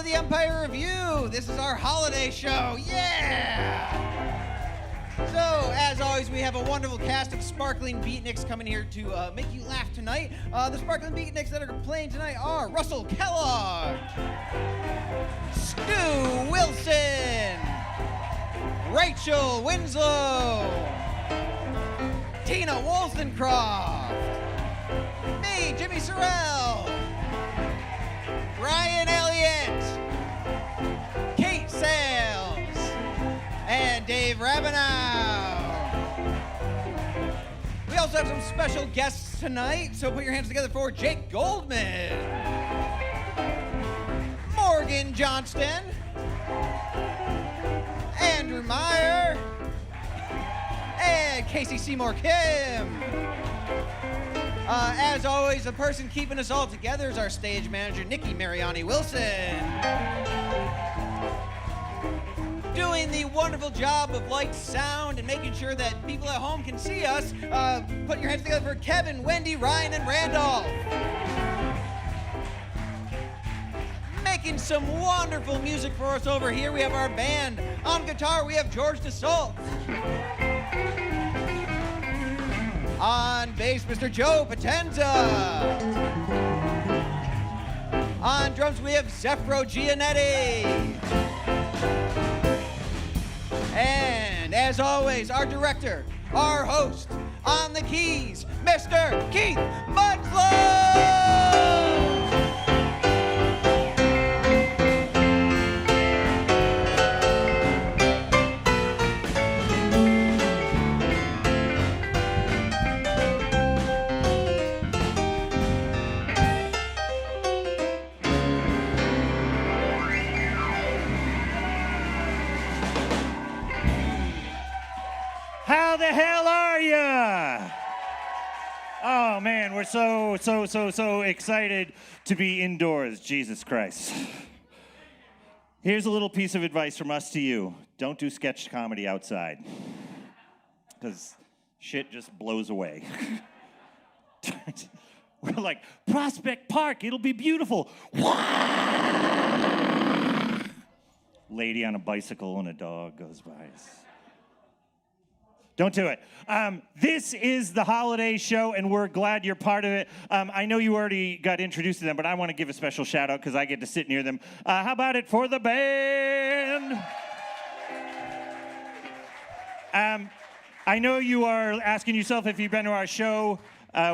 to the Empire Revue. This is our holiday show. Yeah! So, as always, we have a wonderful cast of Sparkling Beatniks coming here to make you laugh tonight. The Sparkling Beatniks that are playing tonight are Russell Kellogg, Stu Wilson, Rachel Winslow, Tina Wollstonecroft, me, Jimmy Sorelle, Ryan Elliott, Kate Sales, and Dave Rabinow. We also have some special guests tonight, so put your hands together for Jake Goldman, Morgan Johnston, Andrew Meyer, and Casey Seymour Kim. As always, the person keeping us all together is our stage manager, Nikki Mariani Wilson. Doing the wonderful job of light, sound, and making sure that people at home can see us. Put your hands together for Kevin, Wendy, Ryan, and Randolph. Making some wonderful music for us over here, we have our band. On guitar, we have George DeSalt. On bass, Mr. Joe Potenza. On drums, we have Zefro Gianetti. And as always, our director, our host, on the keys, Mr. Keith Munslow. How the hell are ya? Oh man, we're so excited to be indoors. Jesus Christ. Here's a little piece of advice from us to you. Don't do sketch comedy outside. Because shit just blows away. We're like, Prospect Park, it'll be beautiful. Lady on a bicycle and a dog goes by. Don't do it. This is the holiday show, and we're glad you're part of it. I know you already got introduced to them, but I want to give a special shout-out because I get to sit near them. How about it for the band? I know you are asking yourself if you've been to our show,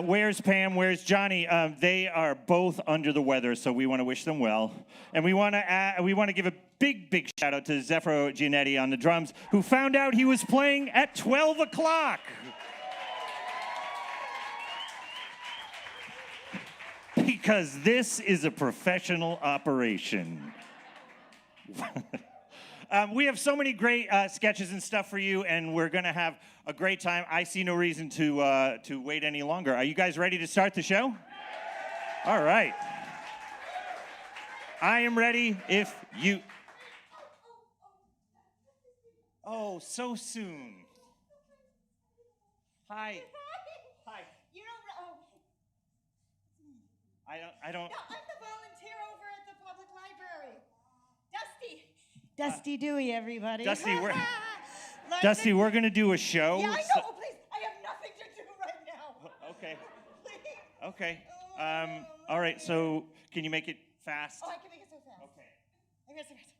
where's Pam, where's Johnny? They are both under the weather, so we want to wish them well. And we want to give a big shout out to Zefro Gianetti on the drums, who found out he was playing at 12 o'clock. Because this is a professional operation. We have so many great sketches and stuff for you, and we're going to have a great time. I see no reason to wait any longer. Are you guys ready to start the show? All right. I am ready if you... Oh, so soon. Hi. Hi. You don't... Oh. I don't... No, I'm the volunteer over at the public library. Dusty Dewey, everybody. Dusty, we're going to do a show. Yeah, I know. Oh, please. I have nothing to do right now. Okay. Please. Okay. All right, so can you make it fast? Oh, I can make it so fast. Okay. I can make it so fast.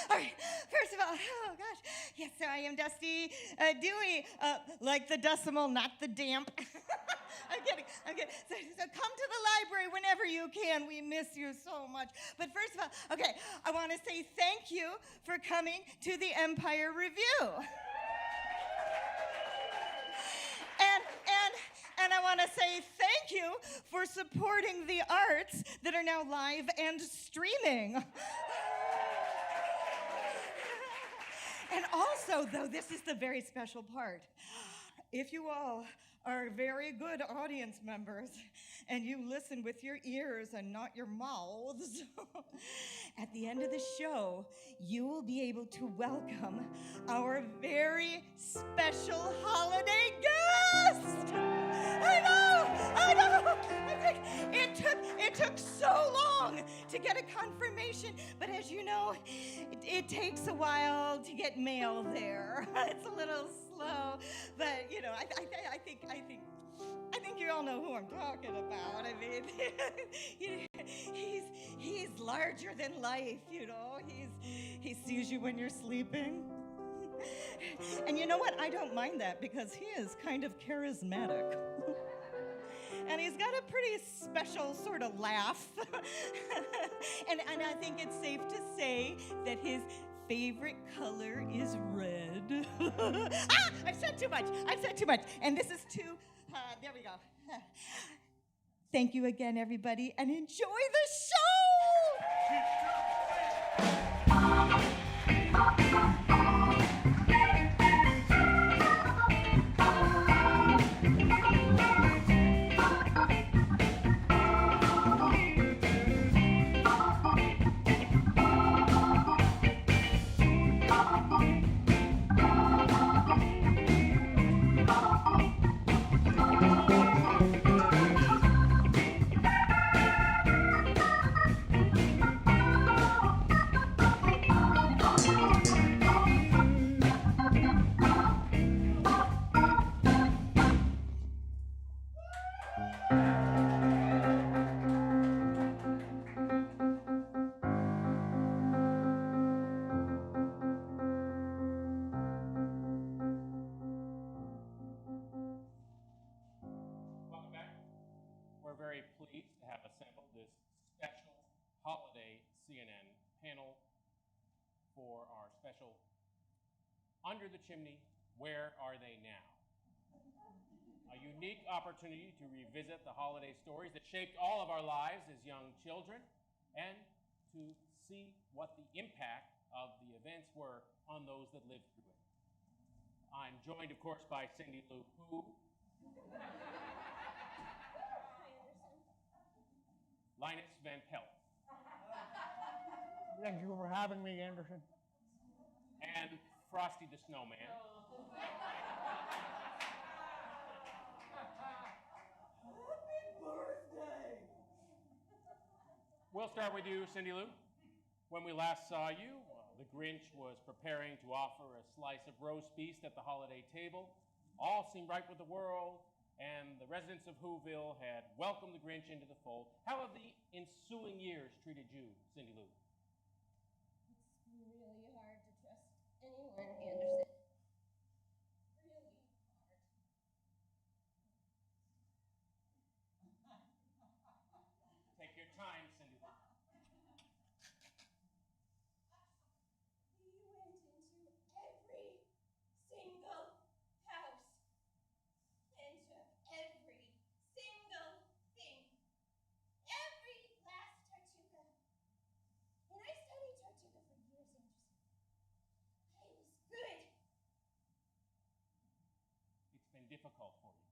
All right, first of all, oh gosh, yes, so I am Dusty Dewey, like the decimal, not the damp. I'm kidding. So come to the library whenever you can. We miss you so much. But first of all, okay, I want to say thank you for coming to the Empire Revue. And I want to say thank you for supporting the arts that are now live and streaming. And also, though, this is the very special part. If you all are very good audience members and you listen with your ears and not your mouths, at the end of the show, you will be able to welcome our very special holiday guest. I know. It took so long to get a confirmation, but as you know, it takes a while to get mail there. It's a little slow, but you know, I think you all know who I'm talking about. I mean, he's larger than life, you know. He sees you when you're sleeping. And you know what? I don't mind that because he is kind of charismatic. And he's got a pretty special sort of laugh. and I think it's safe to say that his favorite color is red. I've said too much. And this is too, there we go. Thank you again, everybody, and enjoy the show! We're very pleased to have assembled this special holiday CNN panel for our special Under the Chimney, Where Are They Now? A unique opportunity to revisit the holiday stories that shaped all of our lives as young children and to see what the impact of the events were on those that lived through it. I'm joined, of course, by Cindy Lou Who, Linus Van Pelt, Thank you for having me, Anderson. and Frosty the Snowman. We'll start with you, Cindy Lou. When we last saw you, the Grinch was preparing to offer a slice of roast beef at the holiday table. All seemed right with the world, and the residents of Whoville had welcomed the Grinch into the fold. How have the ensuing years treated you, Cindy Lou? It's really hard to trust anyone, Anderson. Really hard. Take your time, Cindy Lou. We went into every single house and took every single thing. Every last Tartuka. And I studied Tartuka for years, Anderson. I was good. It's been difficult for you.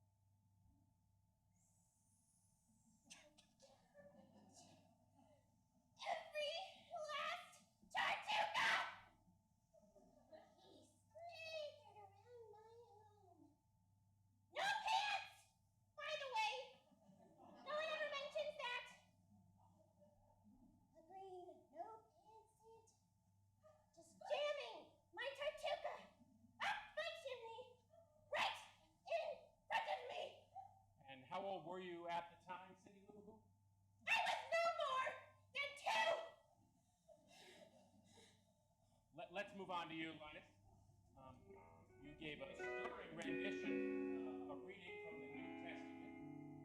Every last Tartuka! He slithered around my home. No pants! By the way, no one ever mentions that. Agreed, no pants it. Just jamming my Tartuka up my chimney, right in front of me. And how old were you at the time, Cindy Lou Who? I was no more than 2. Let's move on to you, Linus. You gave a stirring rendition, a reading from the New Testament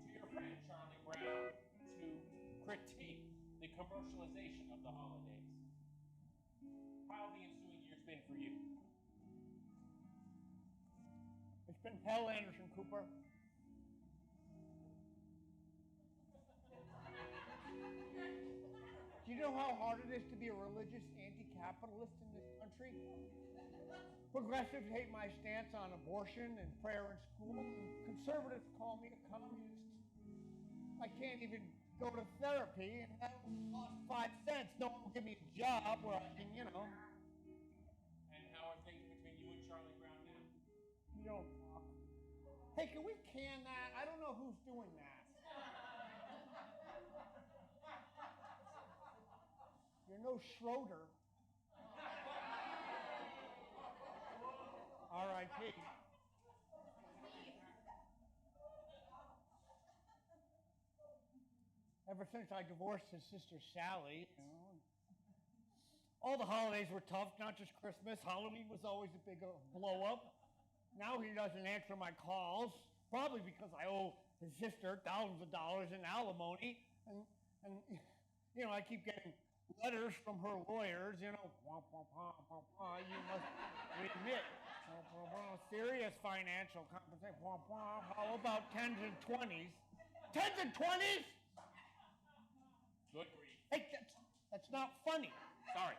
to your friend Charlie Brown to critique the commercialization of the holidays. How have the ensuing years been for you? It's been hell, Anderson Cooper. Do you know how hard it is to be a religious anti-capitalist in this country? Progressives hate my stance on abortion and prayer in school, and conservatives call me a communist. I can't even go to therapy, and that will cost 5 cents. No one will give me a job where I can, And how are things between you and Charlie Brown now? You don't talk. Hey, can we can that? I don't know who's doing that. You're no Schroeder. R.I.P. Ever since I divorced his sister Sally, all the holidays were tough, not just Christmas. Halloween was always a big blow up. Now he doesn't answer my calls, probably because I owe his sister thousands of dollars in alimony. And you know, I keep getting letters from her lawyers, you know, you must remit serious financial compensation. How about 10s and 20s? 10s and 20s? Good grief. Hey, that's not funny. Sorry.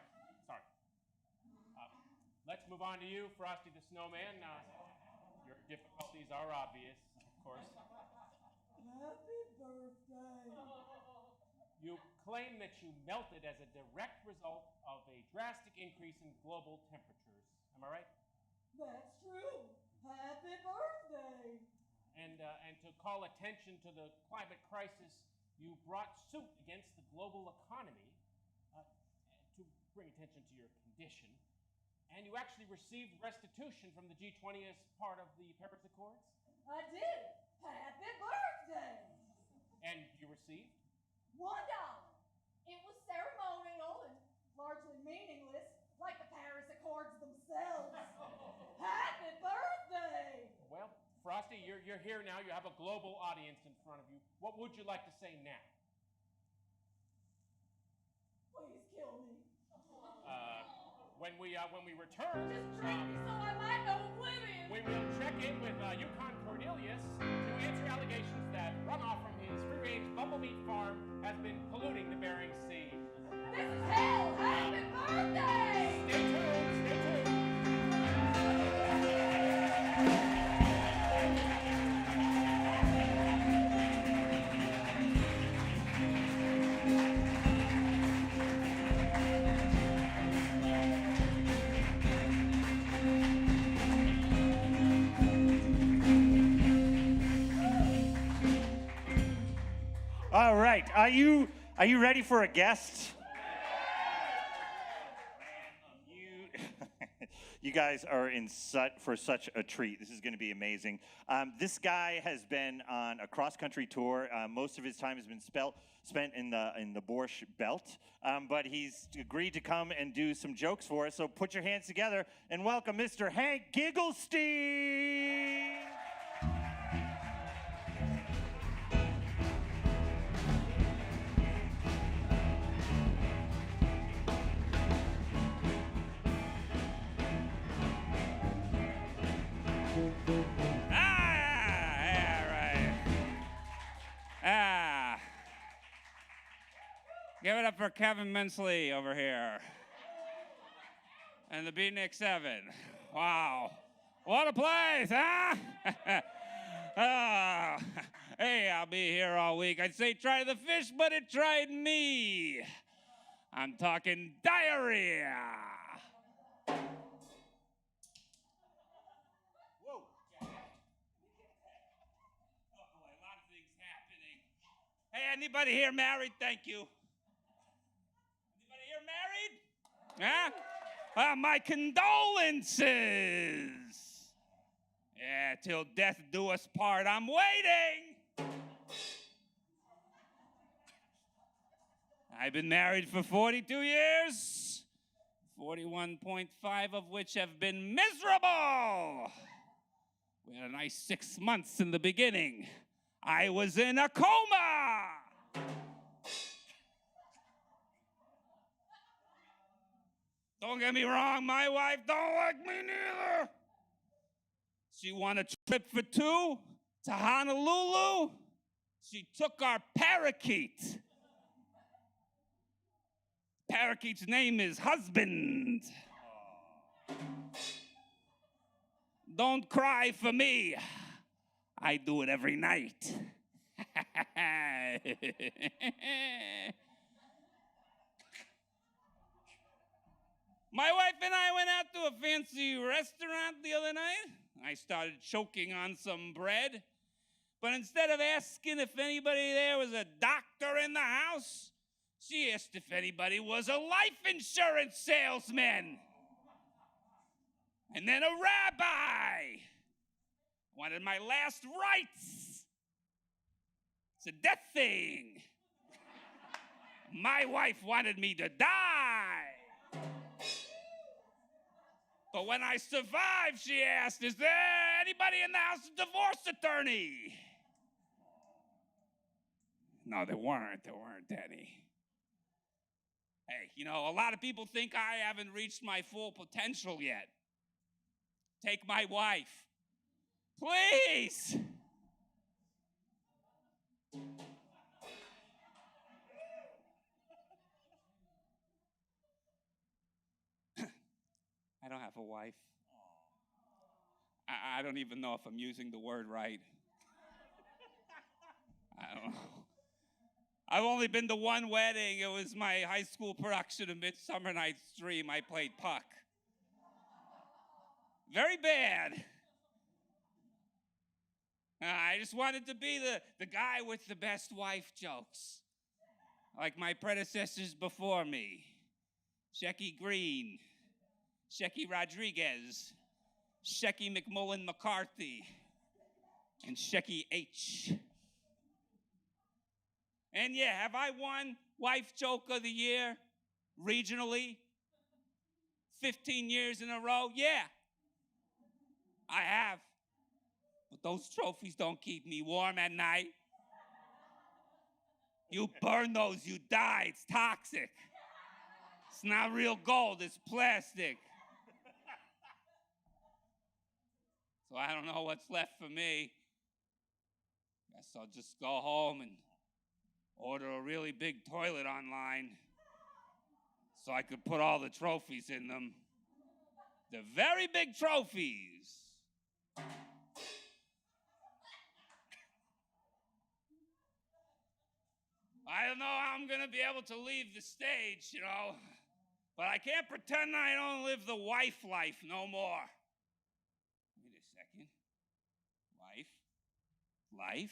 Let's move on to you, Frosty the Snowman. Your difficulties are obvious, of course. Happy birthday. You claim that you melted as a direct result of a drastic increase in global temperatures. Am I right? That's true. Happy birthday. And to call attention to the climate crisis, you brought suit against the global economy to bring attention to your condition. And you actually received restitution from the G20 as part of the Paris Accords? I did. Happy birthday. And you received? $1. It was ceremonial and largely meaningless, like the Paris Accords themselves. Happy birthday. Well, Frosty, you're here now. You have a global audience in front of you. What would you like to say now? Please kill me. When we return, Just drink me so I might know oblivion. we will check in with Yukon Cornelius to answer allegations that runoff from his free-range bumblemeat farm has been polluting the Bering Sea. This is hell. Happy birthday. Stay tuned. All right, are you ready for a guest? You guys are in for such a treat. This is going to be amazing. This guy has been on a cross-country tour. Most of his time has been spent in the Borscht Belt, but he's agreed to come and do some jokes for us. So put your hands together and welcome Mr. Hank Glickstein. Give it up for Kevin Munslow over here. And the Beatnik 7. Wow. What a place, huh? Hey, I'll be here all week. I'd say try the fish, but it tried me. I'm talking diarrhea. Whoa. Oh, boy, a lot of things happening. Hey, anybody here married? Thank you. Huh? My condolences. Yeah, till death do us part. I'm waiting. I've been married for 42 years, 41.5 of which have been miserable. We had a nice 6 months in the beginning. I was in a coma. Don't get me wrong, my wife don't like me neither. She won a trip for two to Honolulu. She took our parakeet. Parakeet's name is Husband. Don't cry for me. I do it every night. My wife and I went out to a fancy restaurant the other night. I started choking on some bread. But instead of asking if anybody there was a doctor in the house, She asked if anybody was a life insurance salesman. And then a rabbi wanted my last rites. It's a death thing. My wife wanted me to die. But when I survived, she asked, is there anybody in the house a divorce attorney? No, there weren't any. Hey, you know, a lot of people think I haven't reached my full potential yet. Take my wife. Please! I don't have a wife. I don't even know if I'm using the word right. I don't know. I've only been to one wedding. It was my high school production of Midsummer Night's Dream. I played Puck. Very bad. I just wanted to be the guy with the best wife jokes. Like my predecessors before me. Shecky Green. Shecky Rodriguez. Shecky McMullen McCarthy. And Shecky H. And yeah, have I won Wife Joke of the Year regionally? 15 years in a row? Yeah, I have. But those trophies don't keep me warm at night. You burn those, you die. It's toxic. It's not real gold, it's plastic. So I don't know what's left for me. Guess I'll just go home and order a really big toilet online so I could put all the trophies in them. The very big trophies. I don't know how I'm gonna be able to leave the stage, you know, but I can't pretend I don't live the wife life no more. Wait a second. Life.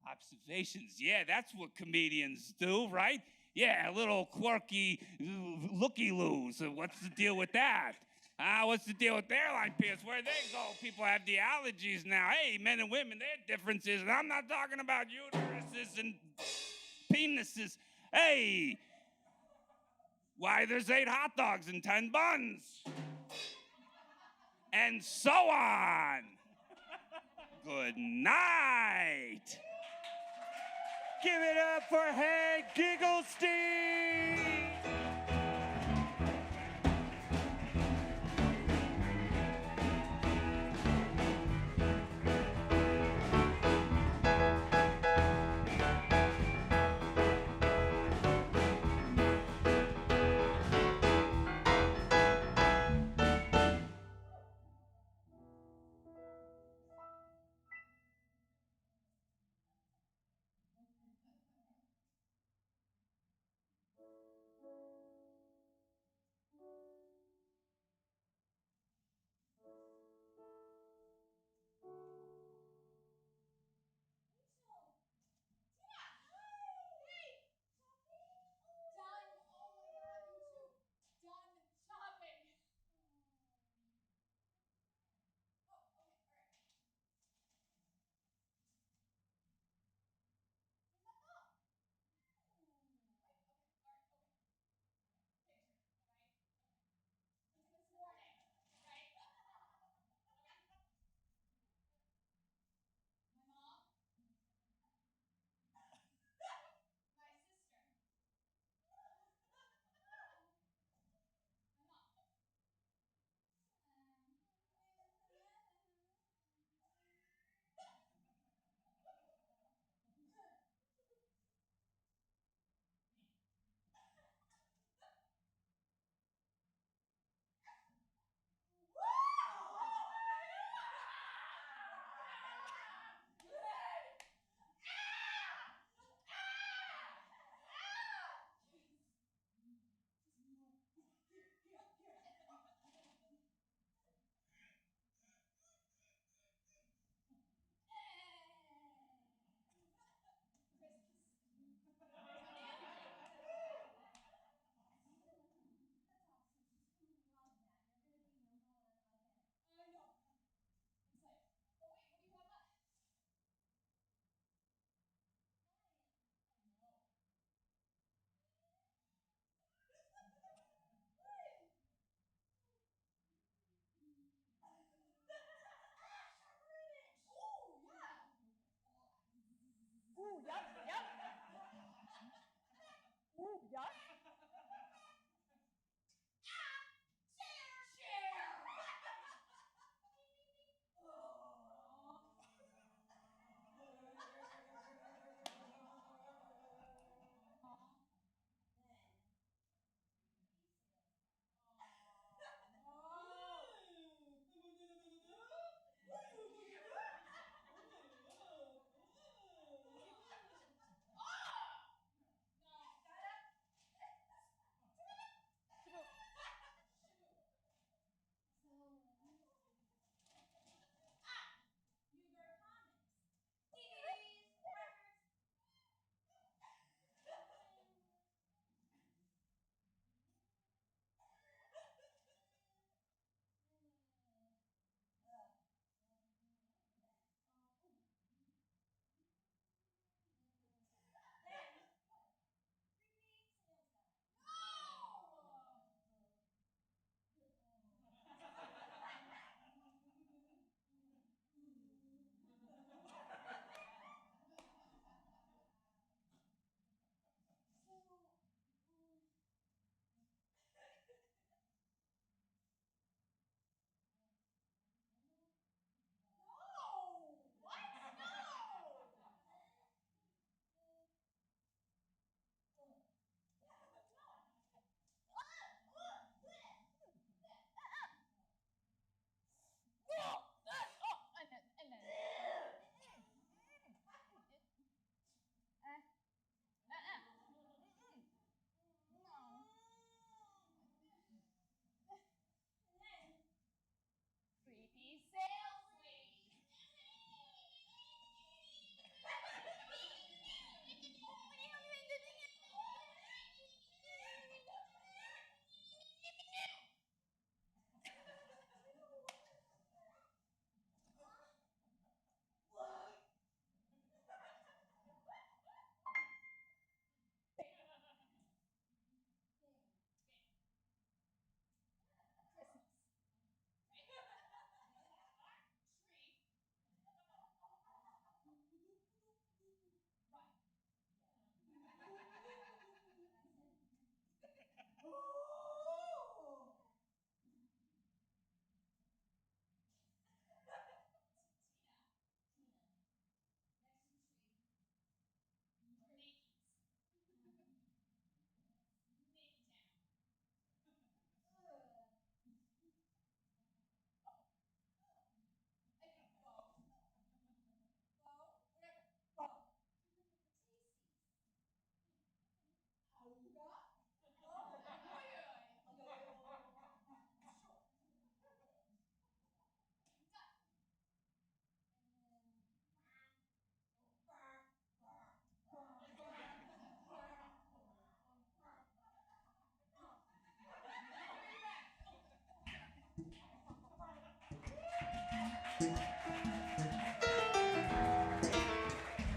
Observations, yeah, that's what comedians do, right? Yeah, a little quirky looky-loos. What's the deal with that? What's the deal with airline pilots? Where'd they go? People have the allergies now. Hey, men and women, their differences. And I'm not talking about uteruses and penises. Hey, why there's 8 hot dogs and 10 buns? And so on. Good night. Give it up for Head Glickstein!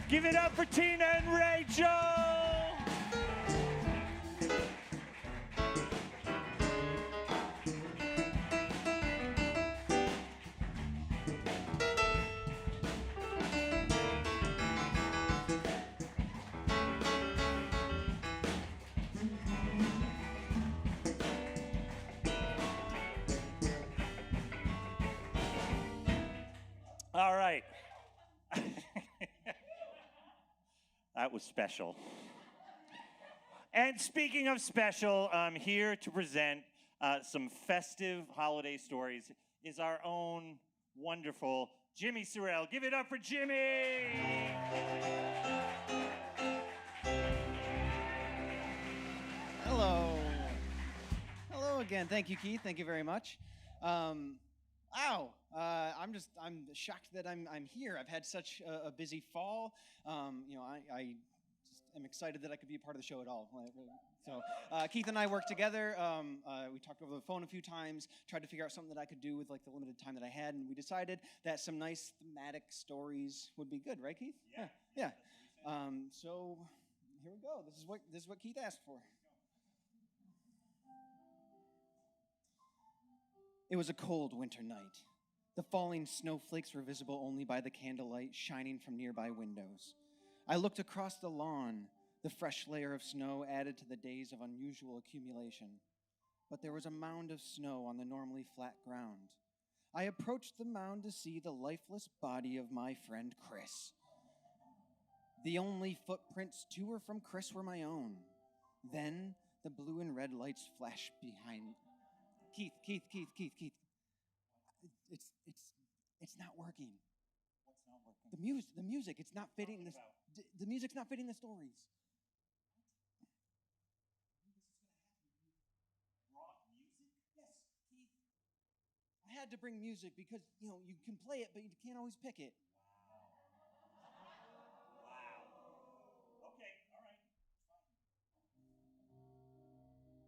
Give it up for Tina and Rachel. All right. That was special. And speaking of special, here to present some festive holiday stories is our own wonderful Jimmy Sorelle. Give it up for Jimmy! Hello. Hello again. Thank you, Keith. Thank you very much. I'm shocked that I'm here. I've had such a busy fall. I just am excited that I could be a part of the show at all. So Keith and I worked together. We talked over the phone a few times, tried to figure out something that I could do with like the limited time that I had, and we decided that some nice thematic stories would be good, right, Keith? Yeah. So here we go. This is what Keith asked for. It was a cold winter night. The falling snowflakes were visible only by the candlelight shining from nearby windows. I looked across the lawn. The fresh layer of snow added to the days of unusual accumulation. But there was a mound of snow on the normally flat ground. I approached the mound to see the lifeless body of my friend Chris. The only footprints to or from Chris were my own. Then the blue and red lights flashed behind. Keith. It's not working. What's not working? The music, it's not fitting this. The music's not fitting the stories. Brought music? Yes, Keith. I had to bring music because, you can play it, but you can't always pick it. Wow. Okay, all right.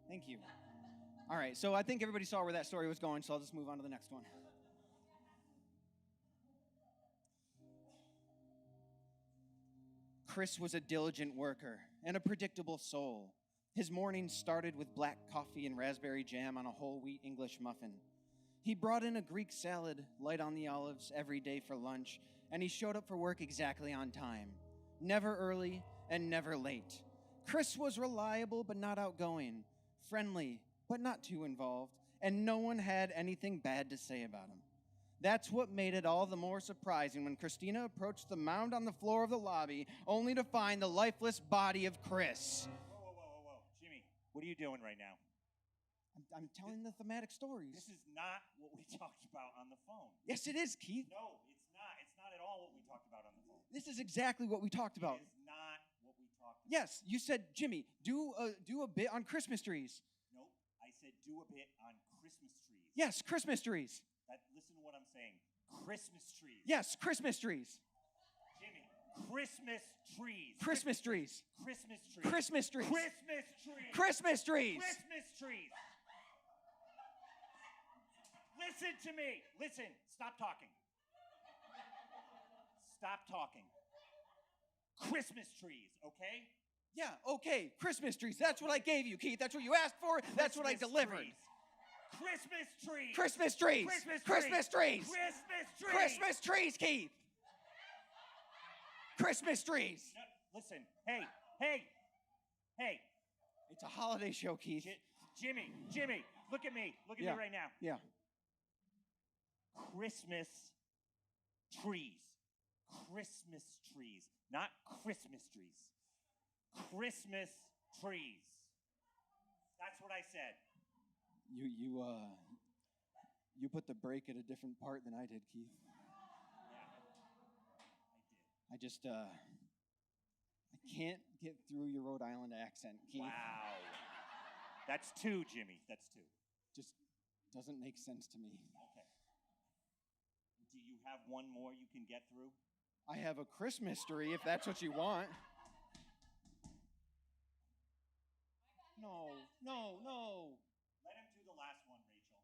Thank you. All right, so I think everybody saw where that story was going, so I'll just move on to the next one. Chris was a diligent worker and a predictable soul. His mornings started with black coffee and raspberry jam on a whole wheat English muffin. He brought in a Greek salad, light on the olives, every day for lunch, and he showed up for work exactly on time. Never early and never late. Chris was reliable but not outgoing, friendly but not too involved, and no one had anything bad to say about him. That's what made it all the more surprising when Christina approached the mound on the floor of the lobby, only to find the lifeless body of Chris. Whoa. Jimmy, what are you doing right now? I'm telling the thematic stories. This is not what we talked about on the phone. Yes, it is, Keith. No, it's not. It's not at all what we talked about on the phone. This is exactly what we talked about. It is not what we talked about. Yes, you said, Jimmy, do a bit on Christmas trees. Nope, I said do a bit on Christmas trees. Yes, Christmas trees. Listen to what I'm saying. Christmas trees. Yes, Christmas trees. Jimmy, Christmas trees. Christmas trees. Christmas trees. Christmas trees. Christmas trees. Christmas trees. Christmas trees. Listen to me. Listen. Stop talking. Stop talking. Christmas trees, okay? Yeah, okay. Christmas trees. That's what I gave you, Keith. That's what you asked for. That's what I delivered. Trees. Christmas trees. Christmas trees. Christmas trees. Christmas trees. Christmas trees. Christmas trees, Keith. Christmas trees. No, listen. Hey. It's a holiday show, Keith. Jimmy, look at me. Look at me right now. Yeah. Christmas trees. Christmas trees. Not Christmas trees. Christmas trees. That's what I said. You put the break at a different part than I did, Keith. Yeah, I did. I just, I can't get through your Rhode Island accent, Keith. Wow. That's two, Jimmy. That's two. Just doesn't make sense to me. Okay. Do you have one more you can get through? I have a Christmas tree, if that's what you want. No. Let him do the last one, Rachel.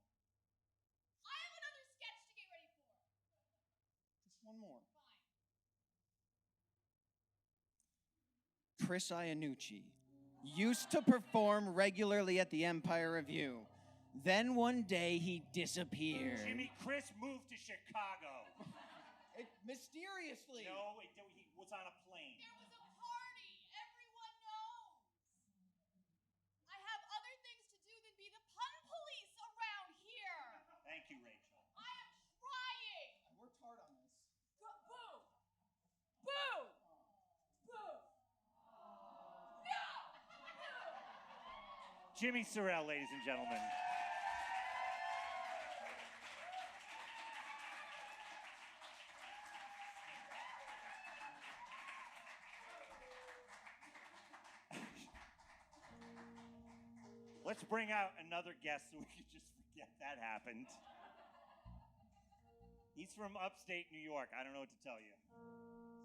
I have another sketch to get ready for. Just one more. Chris Iannucci used to perform regularly at the Empire Revue. Then one day he disappeared. Jimmy, Chris moved to Chicago. Mysteriously. No, he was on a plane. There was a party. Everyone knows. I have other things to do than be the pun police around here. Thank you, Rachel. I am trying. I worked hard on this. Boo! Boo! Boo! No! Jimmy Sorelle, ladies and gentlemen. Let's bring out another guest so we can just forget that happened. He's from upstate New York. I don't know what to tell you.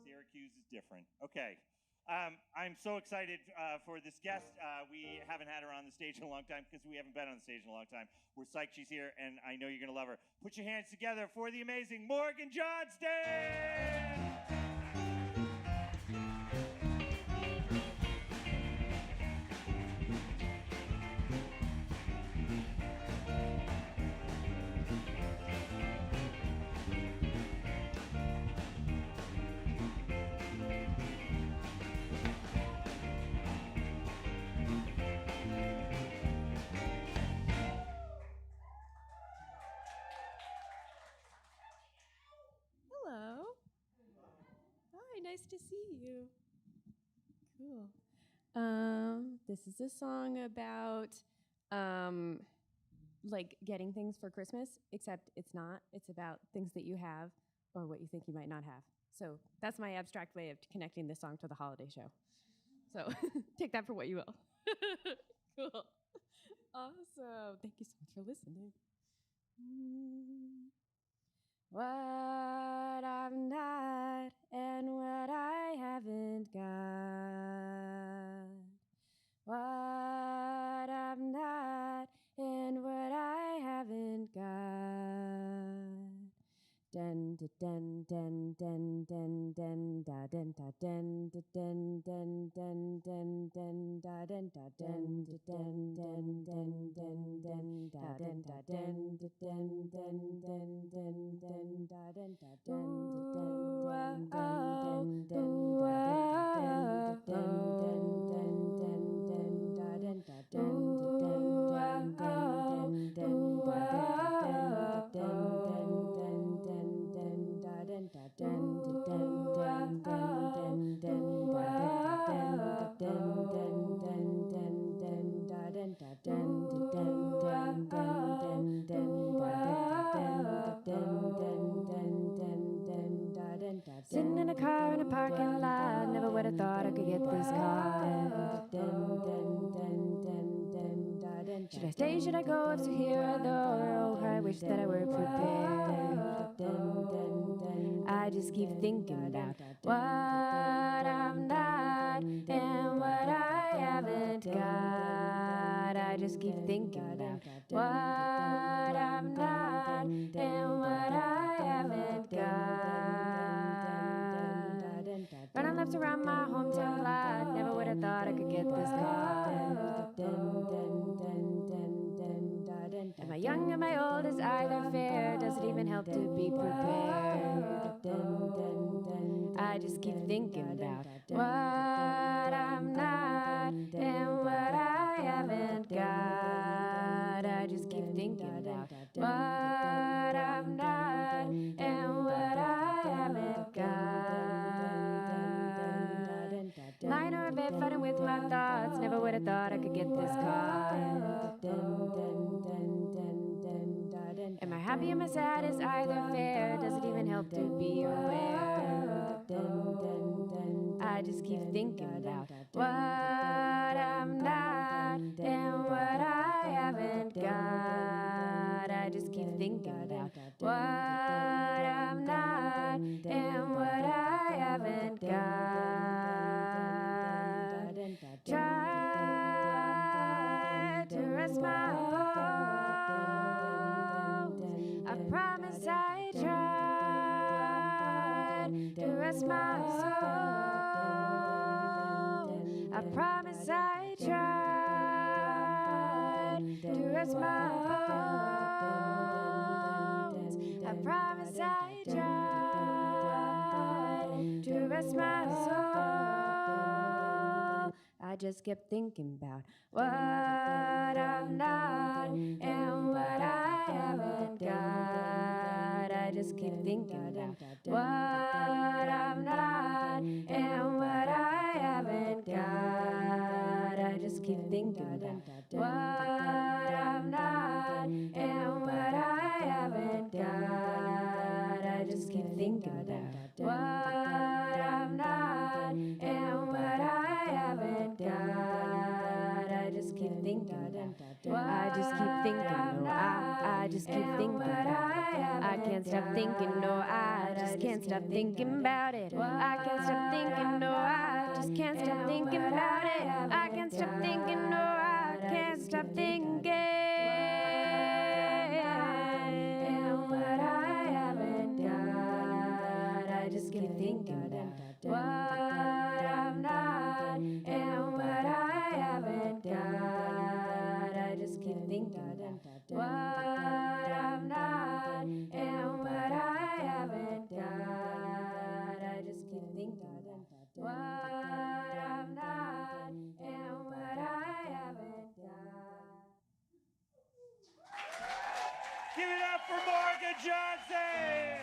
Syracuse is different. Okay. I'm so excited for this guest. We haven't had her on the stage in a long time because we haven't been on the stage in a long time. We're psyched she's here, and I know you're going to love her. Put your hands together for the amazing Morgan Johnston! Hello. Hi, nice to see you. Cool. This is a song about like getting things for Christmas, except it's not. It's about things that you have or what you think you might not have. So that's my abstract way of connecting this song to the holiday show. So take that for what you will. Cool. Awesome. Thank you so much for listening. What I'm not and what I haven't got. What I'm not and what I haven't got. Den da den den den den den da den da den da den den den den den da den da den da den den den den den da den da den da den den den den den da den da den Sitting in a car in a parking lot, never would have thought I could get this car. Should I stay, should I go, if to here or there? Oh, I wish that I were prepared. I just keep thinking about what I'm not and what I haven't got. I just keep thinking about what I'm not and what I haven't got. Running laps around my hometown lot, never would have thought I could get this car. Am I young, am I old, is either fair? Does it even help to be prepared? I just keep thinking about what I'm not and what I haven't got. I just keep thinking about what I'm not and what I haven't got. Lying or a bit, fighting with my thoughts, never would have thought I could get this car. Am I happy, am I sad, is either fair? Does it even help to be aware? I just keep thinking about what I'm not and what I haven't got. I just keep thinking about what I'm not and what I haven't got. Try to rest my hopes. I promise I tried to rest my soul. I promise I tried to rest my bones. I promise I tried to rest my soul. I just kept thinking about what I'm not and what I haven't got. I just keep thinking about what I'm not and what I haven't got. I just keep thinking about what I'm not and what I haven't got. I just keep thinking about what I'm not and what I haven't got. I just keep thinking I just keep thinking, no, I just keep thinking I can't stop thinking, no, I just can't stop thinking about it. I can't stop thinking, no, I just can't stop thinking about it. I can't stop thinking, no, I can't stop thinking. And what I haven't got, I just keep thinking about what I'm not and what I haven't got. I just keep thinking about what I'm not and what I haven't got. I just keep thinking about what I'm not and what I haven't got. Give it up for Morgan Johnston!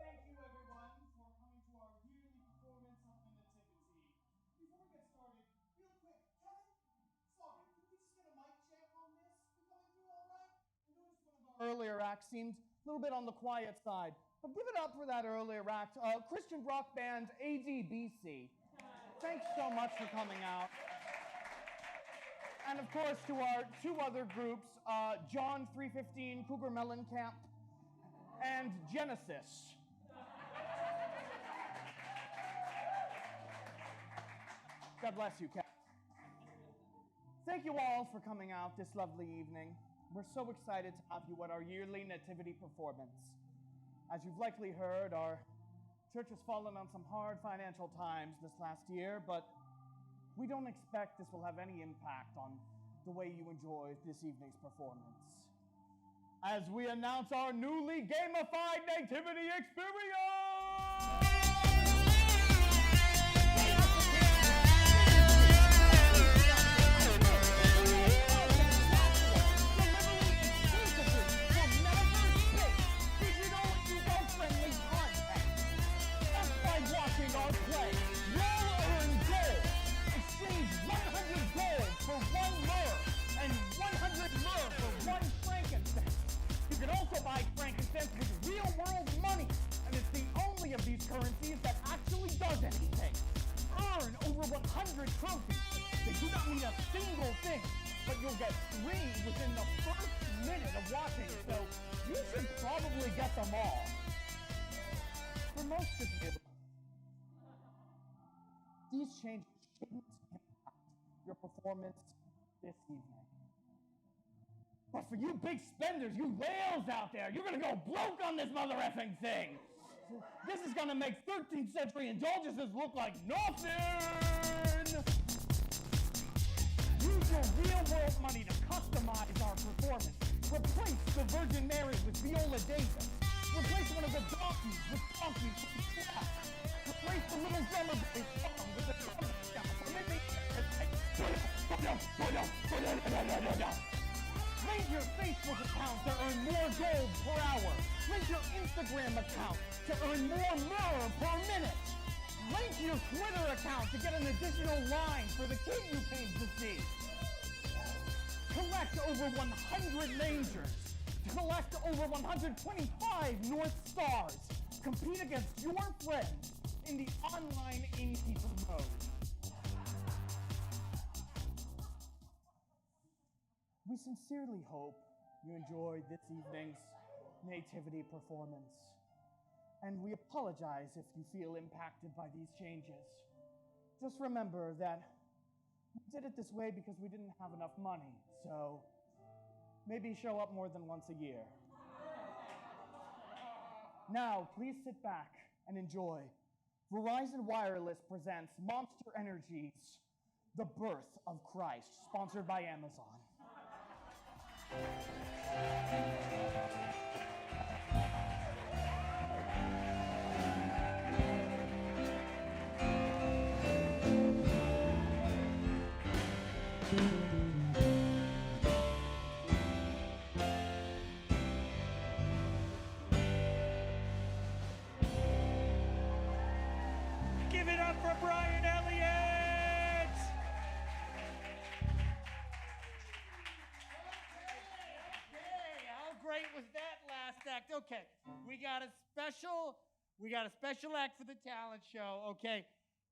Thank you, everyone, for coming to our yearly performance of the Nativity. Before we get started, real quick, Kevin, sorry, can we just get a mic check on this? We coming through all right? I noticed one of our earlier acts seemed a little bit on the quiet side, but give it up for that earlier act, Christian rock band ADBC. Thanks so much for coming out. And of course, to our two other groups, John 315, Cougar Mellencamp, and Genesis. God bless you, Kat. Thank you all for coming out this lovely evening. We're so excited to have you at our yearly nativity performance. As you've likely heard, our church has fallen on some hard financial times this last year, but we don't expect this will have any impact on the way you enjoy this evening's performance. As we announce our newly gamified nativity experience! Watching our play, you'll earn gold. Exchange 100 gold for 1 myrrh and 100 myrrh for 1 frankincense. You can also buy frankincense with real-world money, and it's the only of these currencies that actually does anything. Earn over 100 trophies. They do not mean a single thing, but you'll get 3 within the first minute of watching, so you should probably get them all. For most of you, these changes shouldn't impact your performance this evening. But for you big spenders, you whales out there, you're gonna go broke on this mother effing thing. This is gonna make 13th century indulgences look like nothing. Use your real world money to customize our performance. Replace the Virgin Mary with Viola Davis. Replace one of the donkeys with donkeys from Slack. Replace the little drummer bass song with the drum sound. Link your Facebook account to earn more gold per hour. Link your Instagram account to earn more myrrh per minute. Link your Twitter account to get an additional line for the kid you came to see. Collect over 100 mangers. to collect over 125 North Stars. Compete against your friends in the online innkeeper mode. We sincerely hope you enjoyed this evening's nativity performance. And we apologize if you feel impacted by these changes. Just remember that we did it this way because we didn't have enough money, so maybe show up more than once a year. Now, please sit back and enjoy. Verizon Wireless presents Monster Energy's The Birth of Christ, sponsored by Amazon. Give it up for Brian Elliott! Okay, how great was that last act? Okay, we got a special act for the talent show. Okay,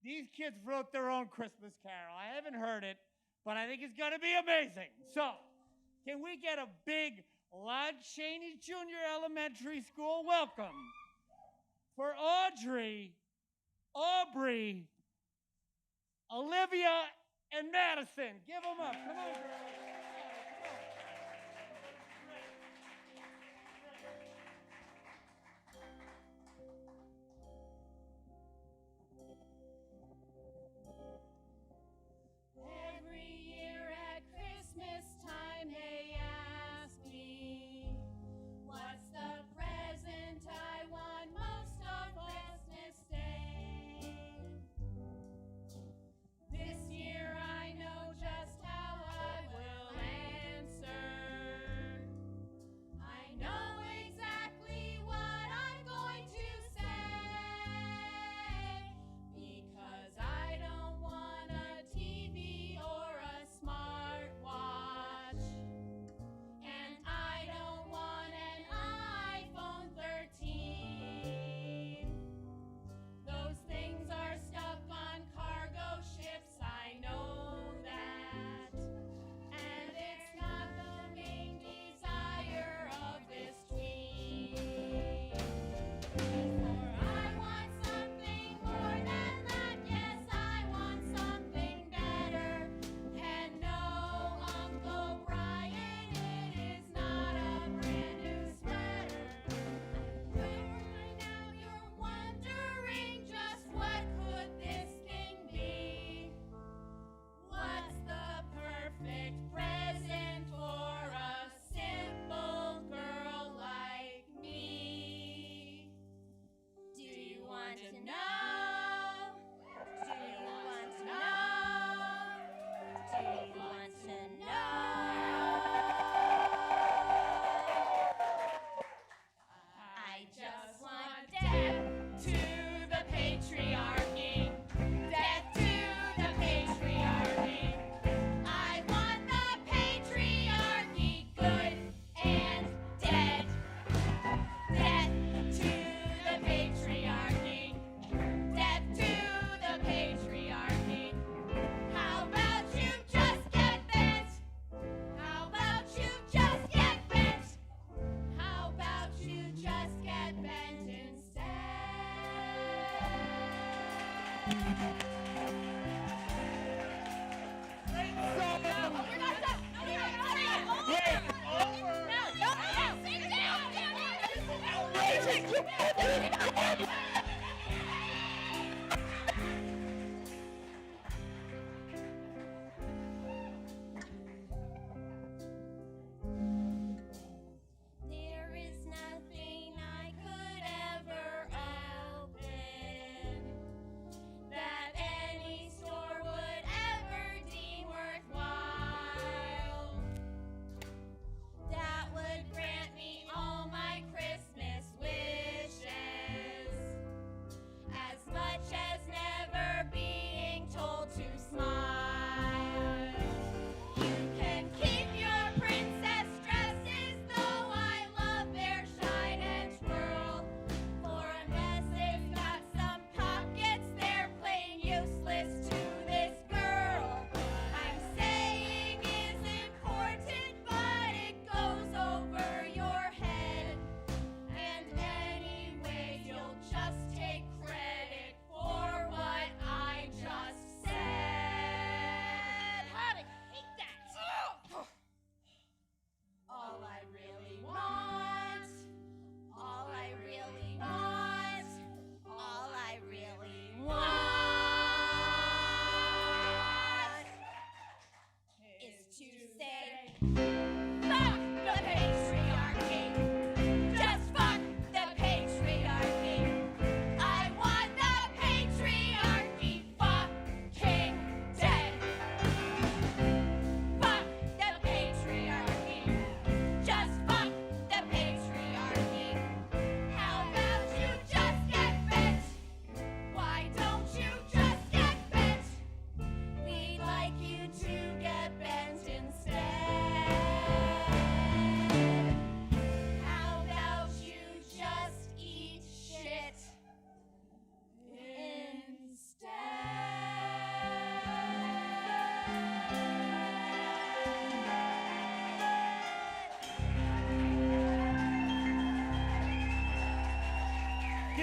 these kids wrote their own Christmas carol. I haven't heard it, but I think it's gonna be amazing. So, can we get a big Lod Cheney Junior Elementary School welcome for Audrey, Aubrey, Olivia, and Madison? Give them up. Come on, girls. Every year at Christmas time they ask me, what's the present I want most on Christmas Day? This year I know just how I will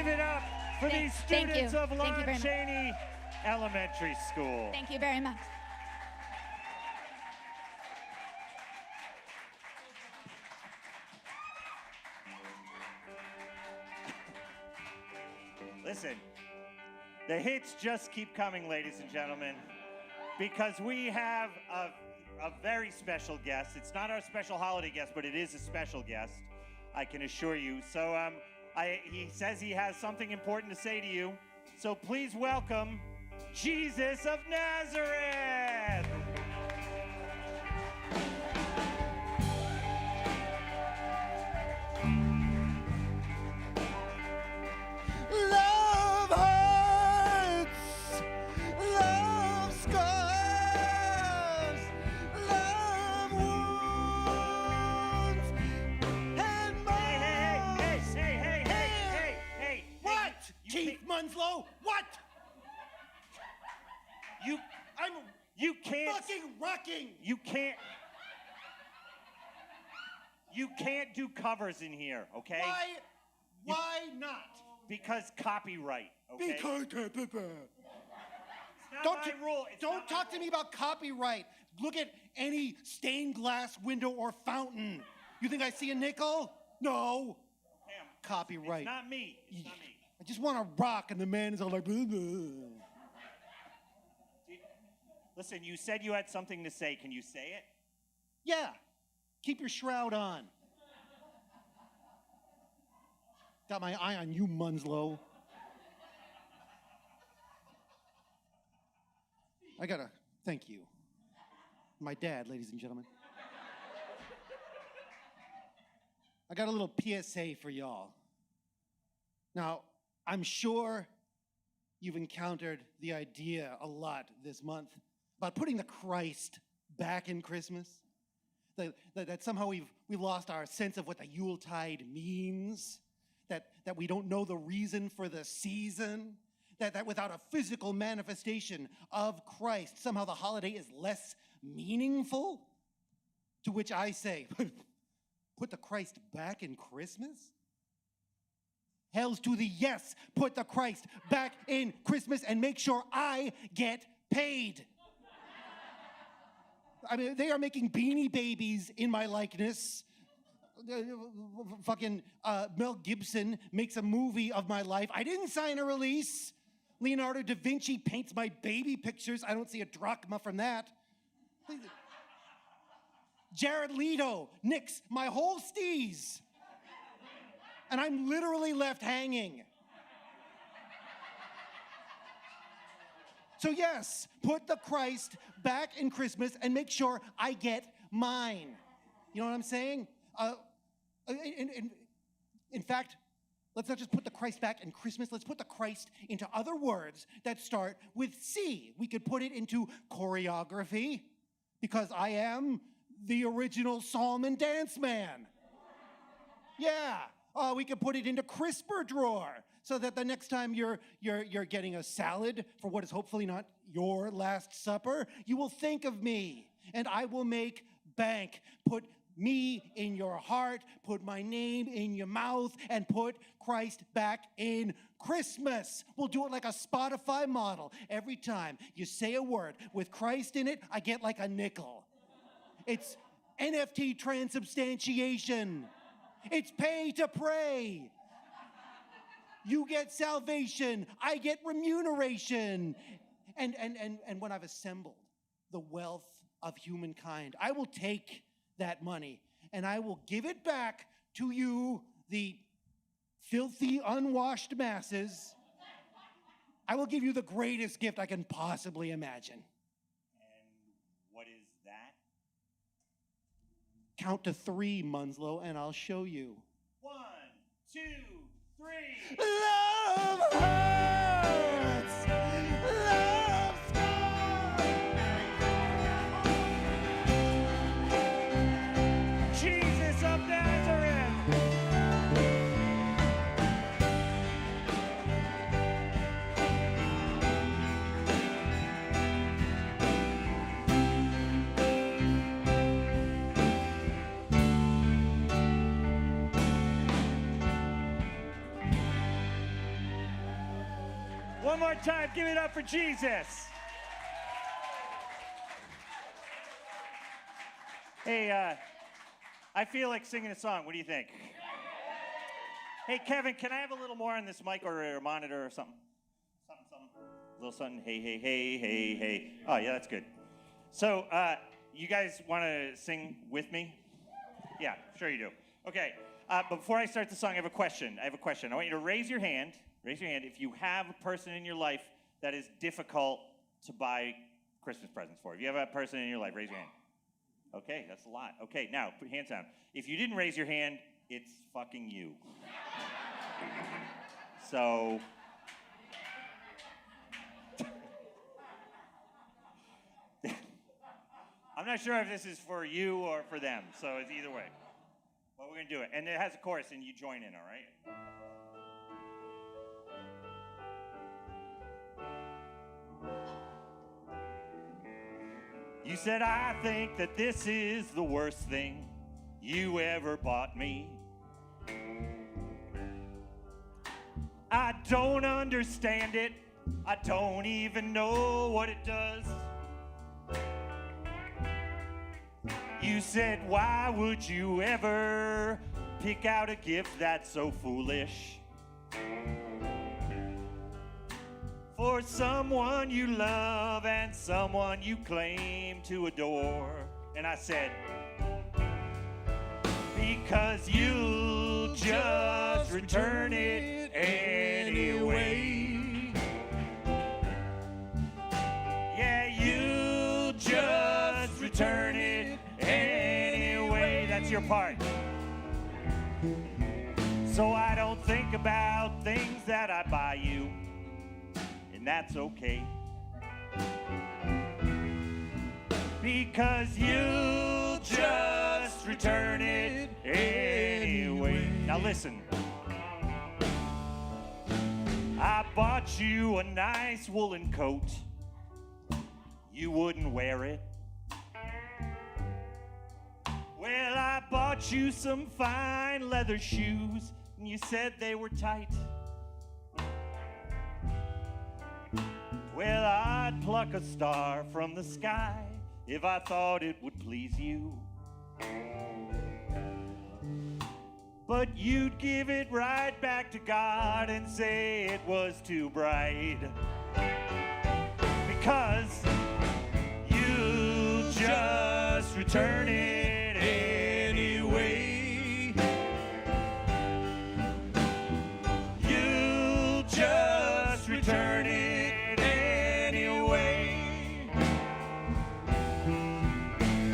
give it up for these Thank students you. of Thank you Lon very much. Chaney Elementary School. Thank you very much. Listen, the hits just keep coming, ladies and gentlemen, because we have a very special guest. It's not our special holiday guest, but it is a special guest, I can assure you. So he says he has something important to say to you. So please welcome Jesus of Nazareth. Love hurts, love scars, love wounds, and Hey, what? Keith Munslow? What? You can't fucking rocking. You can't do covers in here, okay? Why not? Because copyright, okay? Because It's not my rule. It's Don't not my talk to me about copyright. Look at any stained glass window or fountain. You think I see a nickel? No. Damn, Copyright. It's not me. It's not me. I just want to rock, and the man is all like, blah, blah. Listen, you said you had something to say. Can you say it? Yeah. Keep your shroud on. Got my eye on you, Munslow. I gotta thank you. My dad, ladies and gentlemen. I got a little PSA for y'all. Now, I'm sure you've encountered the idea a lot this month about putting the Christ back in Christmas. That somehow we've lost our sense of what the Yuletide means. That we don't know the reason for the season. That without a physical manifestation of Christ, somehow the holiday is less meaningful. To which I say, put the Christ back in Christmas? Hells to the yes. Put the Christ back in Christmas and make sure I get paid. I mean, they are making Beanie Babies in my likeness. Fucking Mel Gibson makes a movie of my life. I didn't sign a release. Leonardo da Vinci paints my baby pictures. I don't see a drachma from that. Jared Leto nicks my whole steez. And I'm literally left hanging. So yes, put the Christ back in Christmas and make sure I get mine. You know what I'm saying? In fact, let's not just put the Christ back in Christmas, let's put the Christ into other words that start with C. We could put it into choreography, because I am the original psalm and dance man. Yeah. We could put it into crisper drawer, so that the next time you're getting a salad for what is hopefully not your last supper, you will think of me, and I will make bank. Put me in your heart, put my name in your mouth, and put Christ back in Christmas. We'll do it like a Spotify model. Every time you say a word with Christ in it, I get like a nickel. It's NFT transubstantiation. It's pay to pray. You get salvation, I get remuneration. And when I've assembled the wealth of humankind, I will take that money and I will give it back to you, the filthy, unwashed masses. I will give you the greatest gift I can possibly imagine. And what is that? Count to 3, Munslow, and I'll show you. 1, 2, 3. Love hurts. Love scars. Jesus of Nazareth. One more time, give it up for Jesus. Hey, I feel like singing a song. What do you think? Hey, Kevin, can I have a little more on this mic or a monitor or something? Something. A little something. Hey, hey, hey, hey, hey. Oh, yeah, that's good. So, you guys want to sing with me? Yeah, sure you do. Okay, but before I start the song, I have a question. I want you to raise your hand if you have a person in your life that is difficult to buy Christmas presents for. If you have a person in your life, raise your hand. Okay, that's a lot. Okay, now, put hands down. If you didn't raise your hand, it's fucking you. So... I'm not sure if this is for you or for them, so it's either way. But we're going to do it. And it has a chorus, and you join in, all right? You said, I think that this is the worst thing you ever bought me. I don't understand it. I don't even know what it does. You said, why would you ever pick out a gift that's so foolish? For someone you love and someone you claim to adore. And I said, because you'll just return it anyway. Yeah, you'll just return it anyway. That's your part. So I don't think about things that I buy you, and that's okay. Because you'll just return it anyway. Now listen. I bought you a nice woolen coat. You wouldn't wear it. Well, I bought you some fine leather shoes, and you said they were tight. Well, I'd pluck a star from the sky if I thought it would please you. But you'd give it right back to God and say it was too bright. Because you'll just return it anyway. You'll just return it anyway.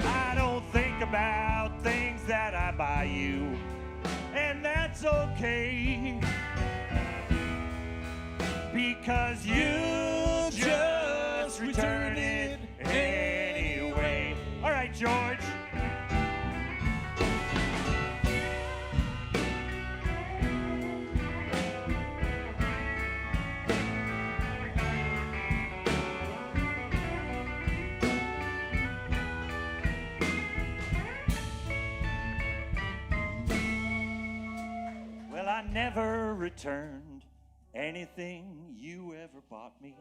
I don't think about things that I buy you, and that's okay. Because you'll just return it anyway. All right, George. Well, I never returned anything you ever bought me.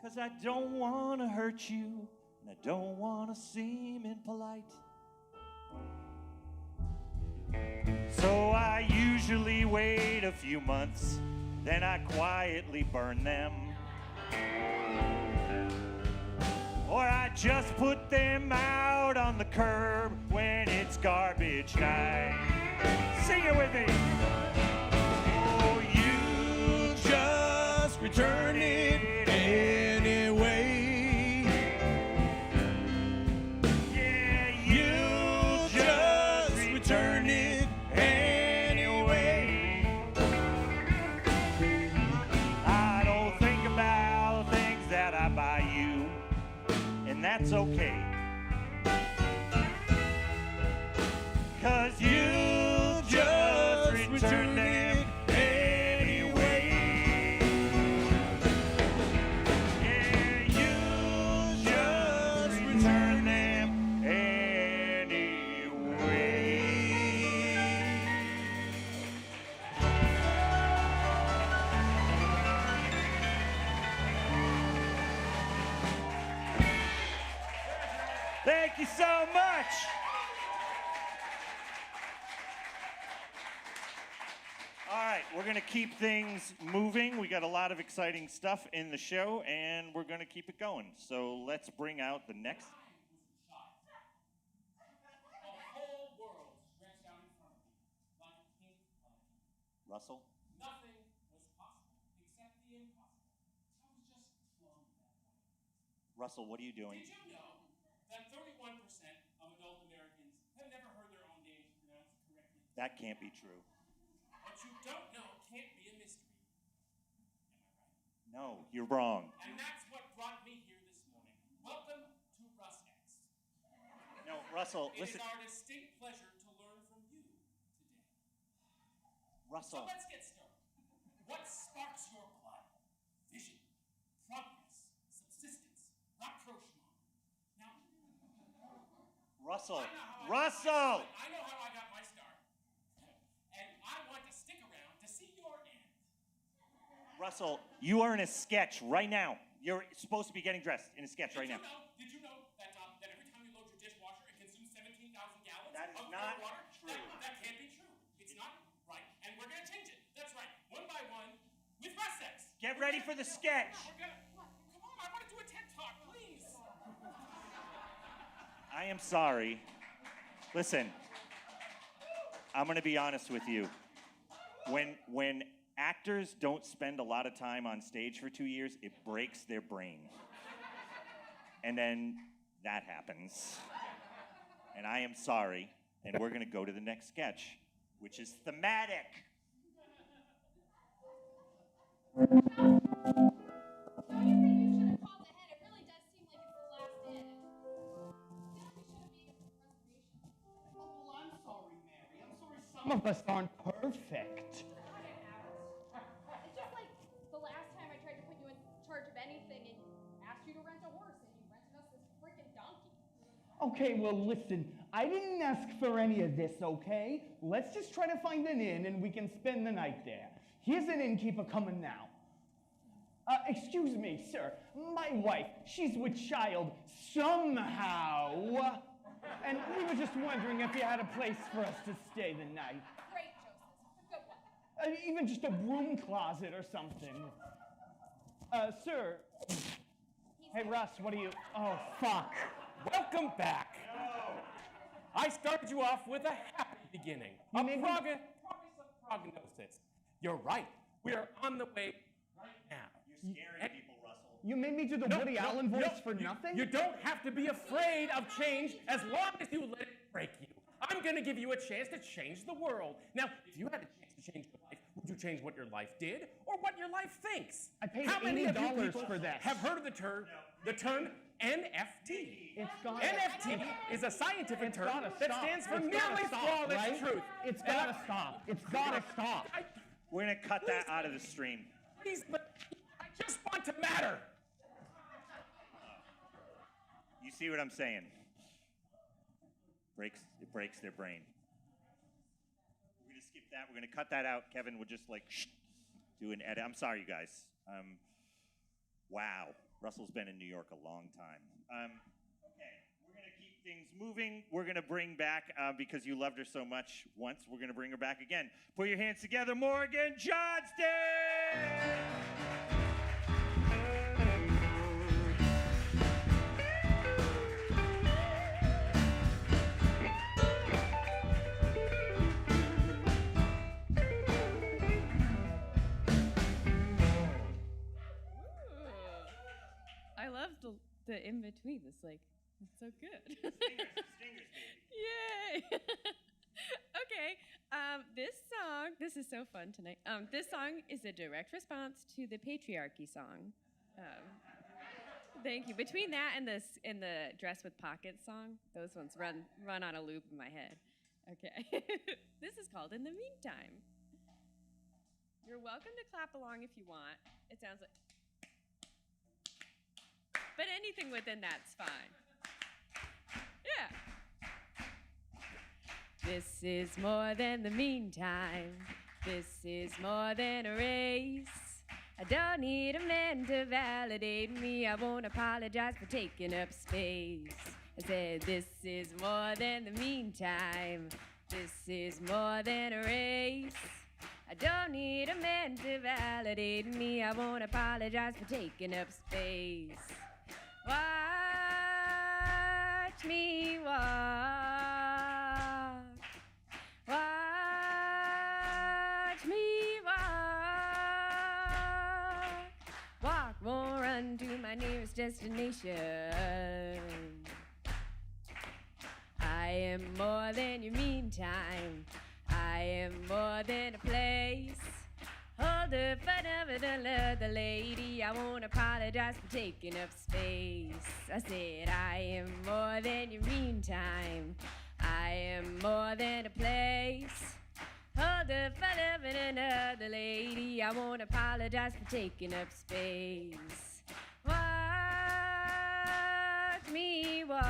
'Cause I don't want to hurt you, and I don't want to seem impolite. So I usually wait a few months, then I quietly burn them. Or I just put them out on the curb when it's garbage night. Sing it with me. Oh, you just return it anyway. Yeah, you just return it anyway. I don't think about things that I buy you, and that's okay. 'Cause you'll just return them anyway. Yeah, you'll just return them anyway. Thank you so much. All right, we're going to keep things moving. We got a lot of exciting stuff in the show, and we're going to keep it going. So let's bring out the next. Russell? Nothing was possible except the impossible. I was just flung that way. Russell, what are you doing? Did you know that 31% of adult Americans have never heard their own names pronounced correctly? That can't be true. What you don't know can't be a mystery. Am I right? No, you're wrong. And that's what brought me here this morning. Welcome to RusX. No, Russell, It listen. is our distinct pleasure to learn from you today. Russell. So let's get started. What sparks your blood? Vision, progress, subsistence, rapprochement. Now, Russell. I know how Russell! I know how I got my start. And I want to stick around to see your end. Russell, you are in a sketch right now. You're supposed to be getting dressed in a sketch right now. Did you know that every time you load your dishwasher, it consumes 17,000 gallons That is of not water? true. That can't be true. It's not right. And we're going to change it. That's right. One by one with RusX. Get ready for the sketch. Come on, I want to do a TED Talk, please. I am sorry. Listen, I'm going to be honest with you. When actors don't spend a lot of time on stage for 2 years, it breaks their brain. And then that happens. And I am sorry. And we're going to go to the next sketch, which is thematic. Don't you think you should have called ahead? It really does seem like it's the last in. I feel like we should have made a reservation. Oh, well, I'm sorry, Mary. I'm sorry some of us aren't perfect. It's just like the last time I tried to put you in charge of anything and asked you to rent a horse and you rented us this freaking donkey. Okay, well, listen, I didn't ask for any of this, okay? Let's just try to find an inn and we can spend the night there. Here's an innkeeper coming now. Excuse me, sir. My wife, she's with child somehow. And we were just wondering if you had a place for us to stay the night. Great, Joseph. A good one. Even just a broom closet or something. Sir. Hey, Russ, what are you... Oh, fuck. Welcome back. I started you off with a happy beginning. A promise of prognosis. You're right. We are on the way right now. You're scaring people, Russell. You made me do the Woody Allen voice for nothing? You don't have to be afraid of change as long as you let it break you. I'm going to give you a chance to change the world. Now, if you had a chance to change your life, would you change what your life did or what your life thinks? I paid How many of you $80 people for that. have heard of the term NFT? It's got NFT is a scientific term that stands for nearly flawless right? truth. It's gotta stop. It's gotta stop. We're going to cut that out of the stream. Please, but I just want to matter. You see what I'm saying? It breaks their brain. We're going to skip that. We're going to cut that out. Kevin will just do an edit. I'm sorry, you guys. Wow. Russell's been in New York a long time. Okay, we're going to keep things moving. We're going to bring back, because you loved her so much once, we're going to bring her back again. Put your hands together, Morgan Johnston! I love the in between. It's like, it's so good. Stingers, baby. Yay! Okay, this is so fun tonight. This song is a direct response to the patriarchy song. Thank you. Between that and the Dress with Pockets song, those ones run on a loop in my head. Okay. This is called In the Meantime. You're welcome to clap along if you want. It sounds like... But anything within that's fine. Yeah. This is more than the meantime. This is more than a race. I don't need a man to validate me. I won't apologize for taking up space. I said, this is more than the meantime. This is more than a race. I don't need a man to validate me. I won't apologize for taking up space. Watch me walk. Watch me walk. Walk, won't run to my nearest destination. I am more than your meantime. I am more than a place. Hold up, another lady. I won't apologize for taking up space. I said I am more than your meantime. I am more than a place. Hold up, another lady. I won't apologize for taking up space. Watch me walk.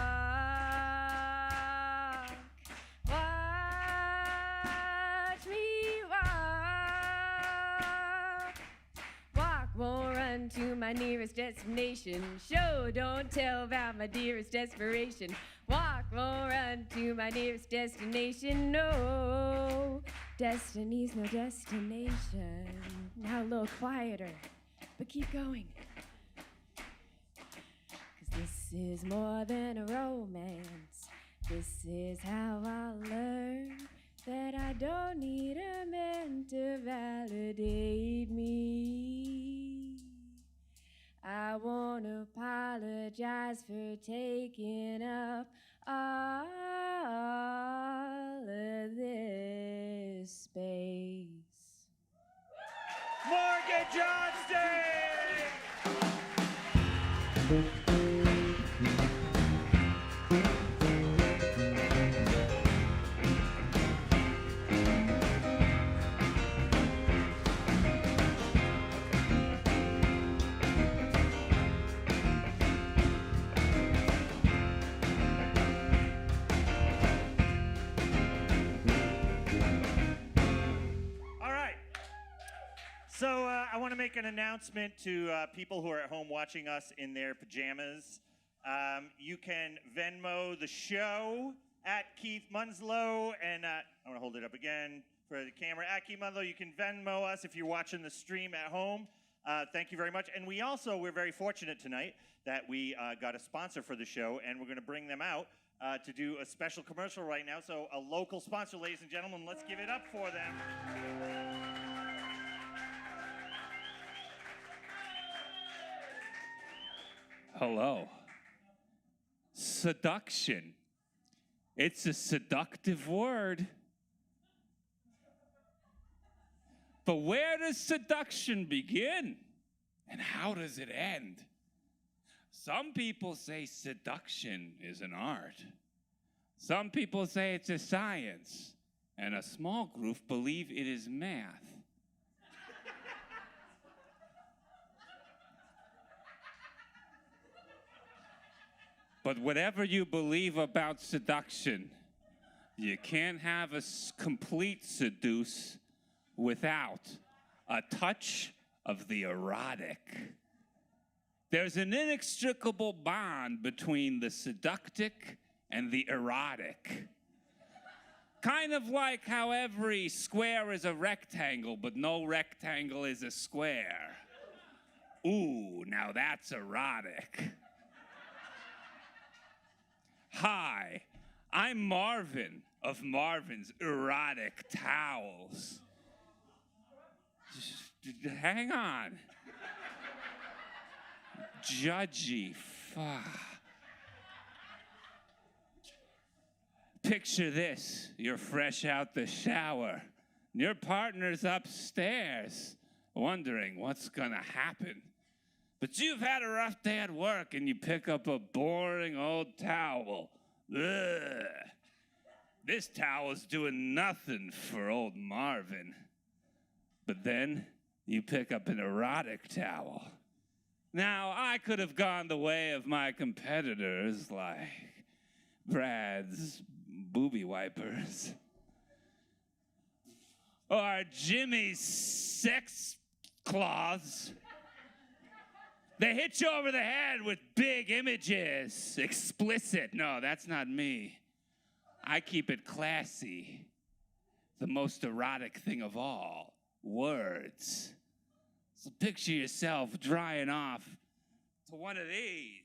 Won't run to my nearest destination. Show, don't tell about my dearest desperation. Walk, won't run to my nearest destination. No, destiny's no destination. Now a little quieter, but keep going. 'Cause this is more than a romance. This is how I'll learn that I don't need a man to validate me. I won't apologize for taking up all of this space. Morgan Johnston! So I want to make an announcement to people who are at home watching us in their pajamas. You can Venmo the show at Keith Munslow, and I want to hold it up again for the camera. At Keith Munslow, you can Venmo us if you're watching the stream at home. Thank you very much. And we're very fortunate tonight that we got a sponsor for the show, and we're going to bring them out to do a special commercial right now. So a local sponsor, ladies and gentlemen, let's give it up for them. Hello. Seduction. It's a seductive word. But where does seduction begin? And how does it end? Some people say seduction is an art. Some people say it's a science. And a small group believe it is math. But whatever you believe about seduction, you can't have a complete seduce without a touch of the erotic. There's an inextricable bond between the seductic and the erotic. Kind of like how every square is a rectangle, but no rectangle is a square. Ooh, now that's erotic. Hi, I'm Marvin of Marvin's Erotic Towels. Hang on. Judgy. Picture this. You're fresh out the shower. Your partner's upstairs, wondering what's gonna happen. But you've had a rough day at work and you pick up a boring old towel. Ugh. This towel's doing nothing for old Marvin. But then you pick up an erotic towel. Now, I could have gone the way of my competitors, like Brad's booby wipers, or Jimmy's sex cloths, They hit you over the head with big images. Explicit. No, that's not me. I keep it classy. The most erotic thing of all, words. So picture yourself drying off to one of these.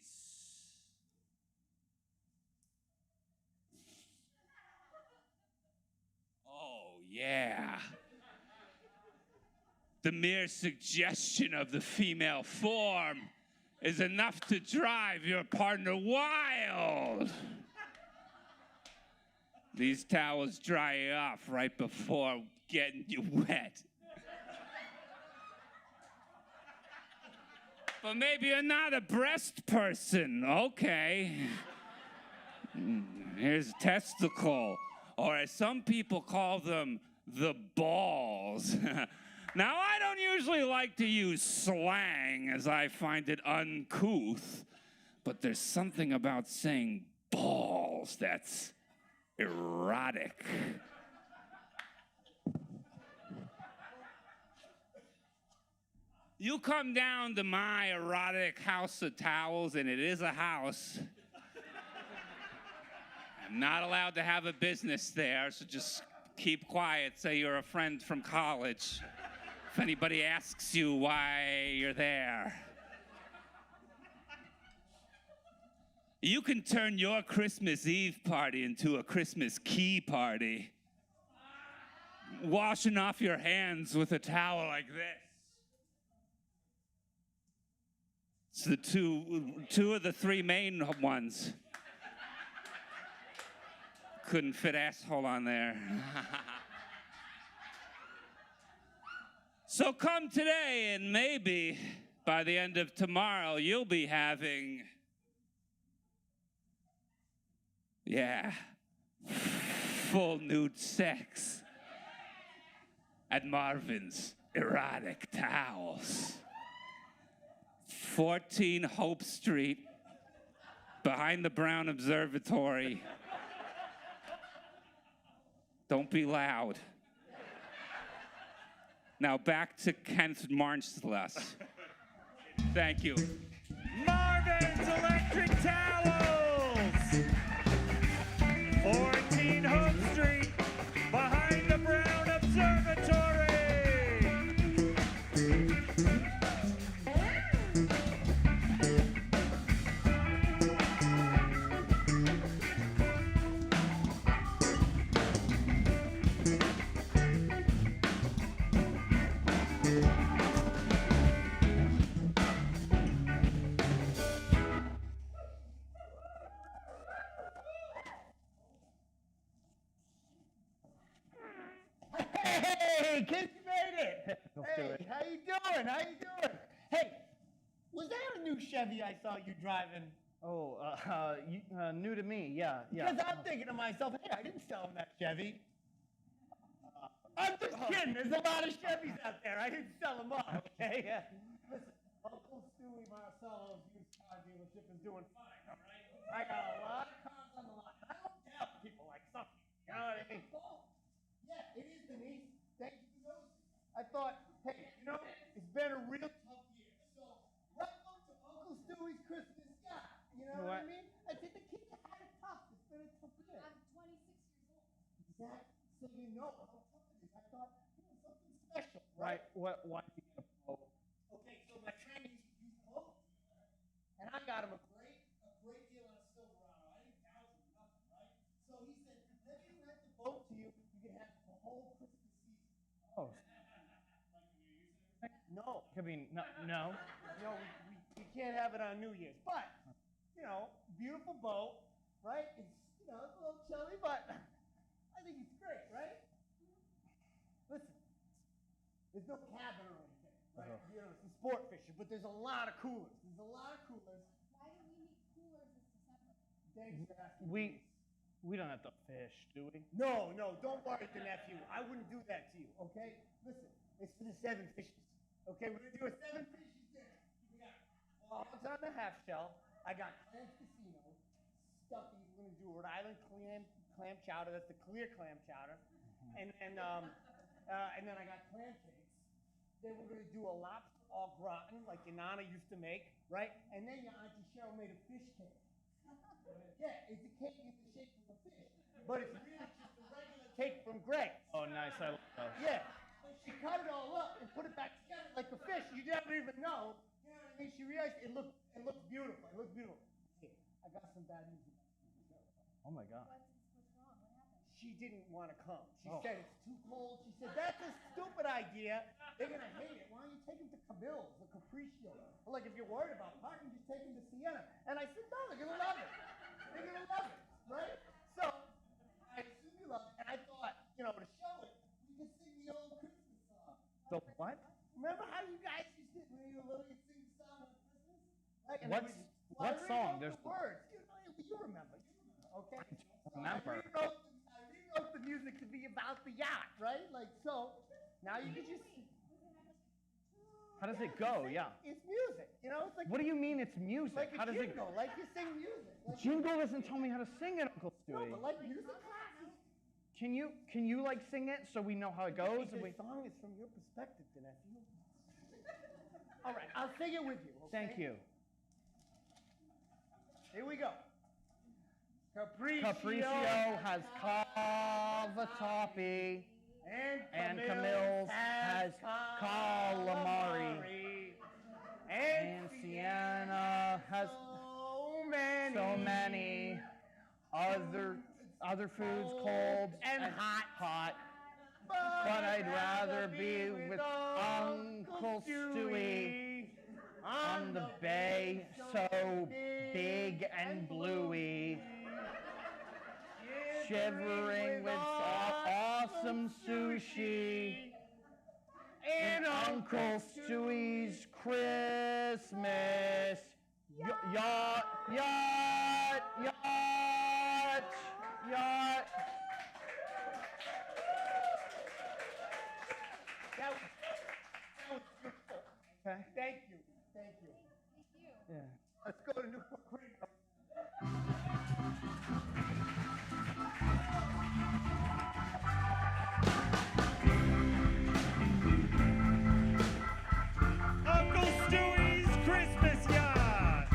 Oh, yeah. The mere suggestion of the female form is enough to drive your partner wild. These towels dry you off right before getting you wet. But maybe you're not a breast person. Okay. Here's a testicle, or as some people call them, the balls. Now, I don't usually like to use slang, as I find it uncouth, but there's something about saying balls that's erotic. You come down to my erotic house of towels, and it is a house. I'm not allowed to have a business there, so just keep quiet. Say you're a friend from college. If anybody asks you why you're there. You can turn your Christmas Eve party into a Christmas key party. Washing off your hands with a towel like this. It's the two of the three main ones. Couldn't fit asshole on there. So come today, and maybe by the end of tomorrow, you'll be having, full nude sex at Marvin's Erotic Towels. 14 Hope Street, behind the Brown Observatory. Don't be loud. Now back to Kenneth Marnsless. Thank you. Marvin's Electric Towels! 14 Hope Street, behind the Brown Observatory! Hey, kids, you made it. Hey, how you doing? How you doing? Hey, was that a new Chevy I saw you driving? Oh, new to me, yeah. Because I'm thinking to myself, hey, I didn't sell him that Chevy. I'm just kidding. There's a lot of Chevys out there. I didn't sell them all, okay? Listen, Uncle Stewie Marcello's used car dealership is doing fine, all right? I got a lot of cars on the lot. I don't tell people like something. You know what I mean? Yeah, it is, Denise. Thank you for noticing. I thought, hey, it's been a real tough year. So, welcome to Uncle Stewie's Christmas guy. You know what I mean? I said the kids have had it tough. It's been a tough year. I'm 26 years old. Exactly. So you know how tough it is. I thought, something special, right? Why do you get a boat? Okay, so my friend used to use boat, and I got him a great deal on a Silverado. I didn't gouge him nothing, right? So he said, let me rent the boat to you. You can have the whole Christmas season. Oh. No. I mean, no. We can't have it on New Year's. But, beautiful boat, right? It's, it's a little chilly, but I think it's great, right? Listen, there's no cabin or anything, right? It's a sport fishing, but there's a lot of coolers. Why do we need coolers this December? Thanks for asking. We don't have to fish, do we? No, don't worry, the nephew. I wouldn't do that to you, okay? Listen, it's for the 7 fishes. Okay, we're gonna do a 7 fishes dinner. We got logs on the half shell. I got Clan's Casino, stuffing. We're gonna do Rhode Island clam chowder. That's the clear clam chowder. And then I got clam cakes. Then we're gonna do a lobster all gratin, like your Nana used to make, right? And then your Auntie Cheryl made a fish cake. Yeah, it's a cake in the shape of a fish, but it's really just a regular cake from Greg's. Oh, nice. I love those. Yeah. She cut it all up and put it back together like a fish. You never even know. You know what I mean? She realized it looked beautiful. It looked beautiful. Hey, I got some bad news about you. Oh my God. What's wrong? What happened? She didn't want to come. She said it's too cold. She said, that's a stupid idea. They're going to hate it. Why don't you take them to Camille's or Capriccio? Or like if you're worried about parking, just take them to Sienna. And I said, no, they're going to love it. They're going to love it, right? So I assume you love it. And I thought, to show it, we could sing the old Christmas song. The what? Remember how you guys used to, when you were little, you'd sing the song on Christmas? Like, and What's- I what song? There's There's- the words. You remember, okay? Remember. I rewrote the music to be about the yacht, right? Like, so, now you can just... How does it go? Yeah. It's music, it's like... What do you mean it's music? Like How a does it jingle, like you sing music. Like, Jingle doesn't tell me how to sing it, Uncle no, Stewie. but like music classes. Can you like sing it so we know how it goes? The song is from your perspective, nephew. All right, I'll sing it with you, okay? Thank you. Here we go. Capriccio has cavatappi, and Camille's has calamari, and Sienna has so many other foods, cold and hot. But I'd rather be with Uncle Stewie on the bay, so big and bluey, shivering with awesome sushi, and Uncle Stewie's Christmas yacht. That was beautiful. Okay. Thank you. Yeah. Let's go to Newport Creek. Uncle Stewie's Christmas yacht.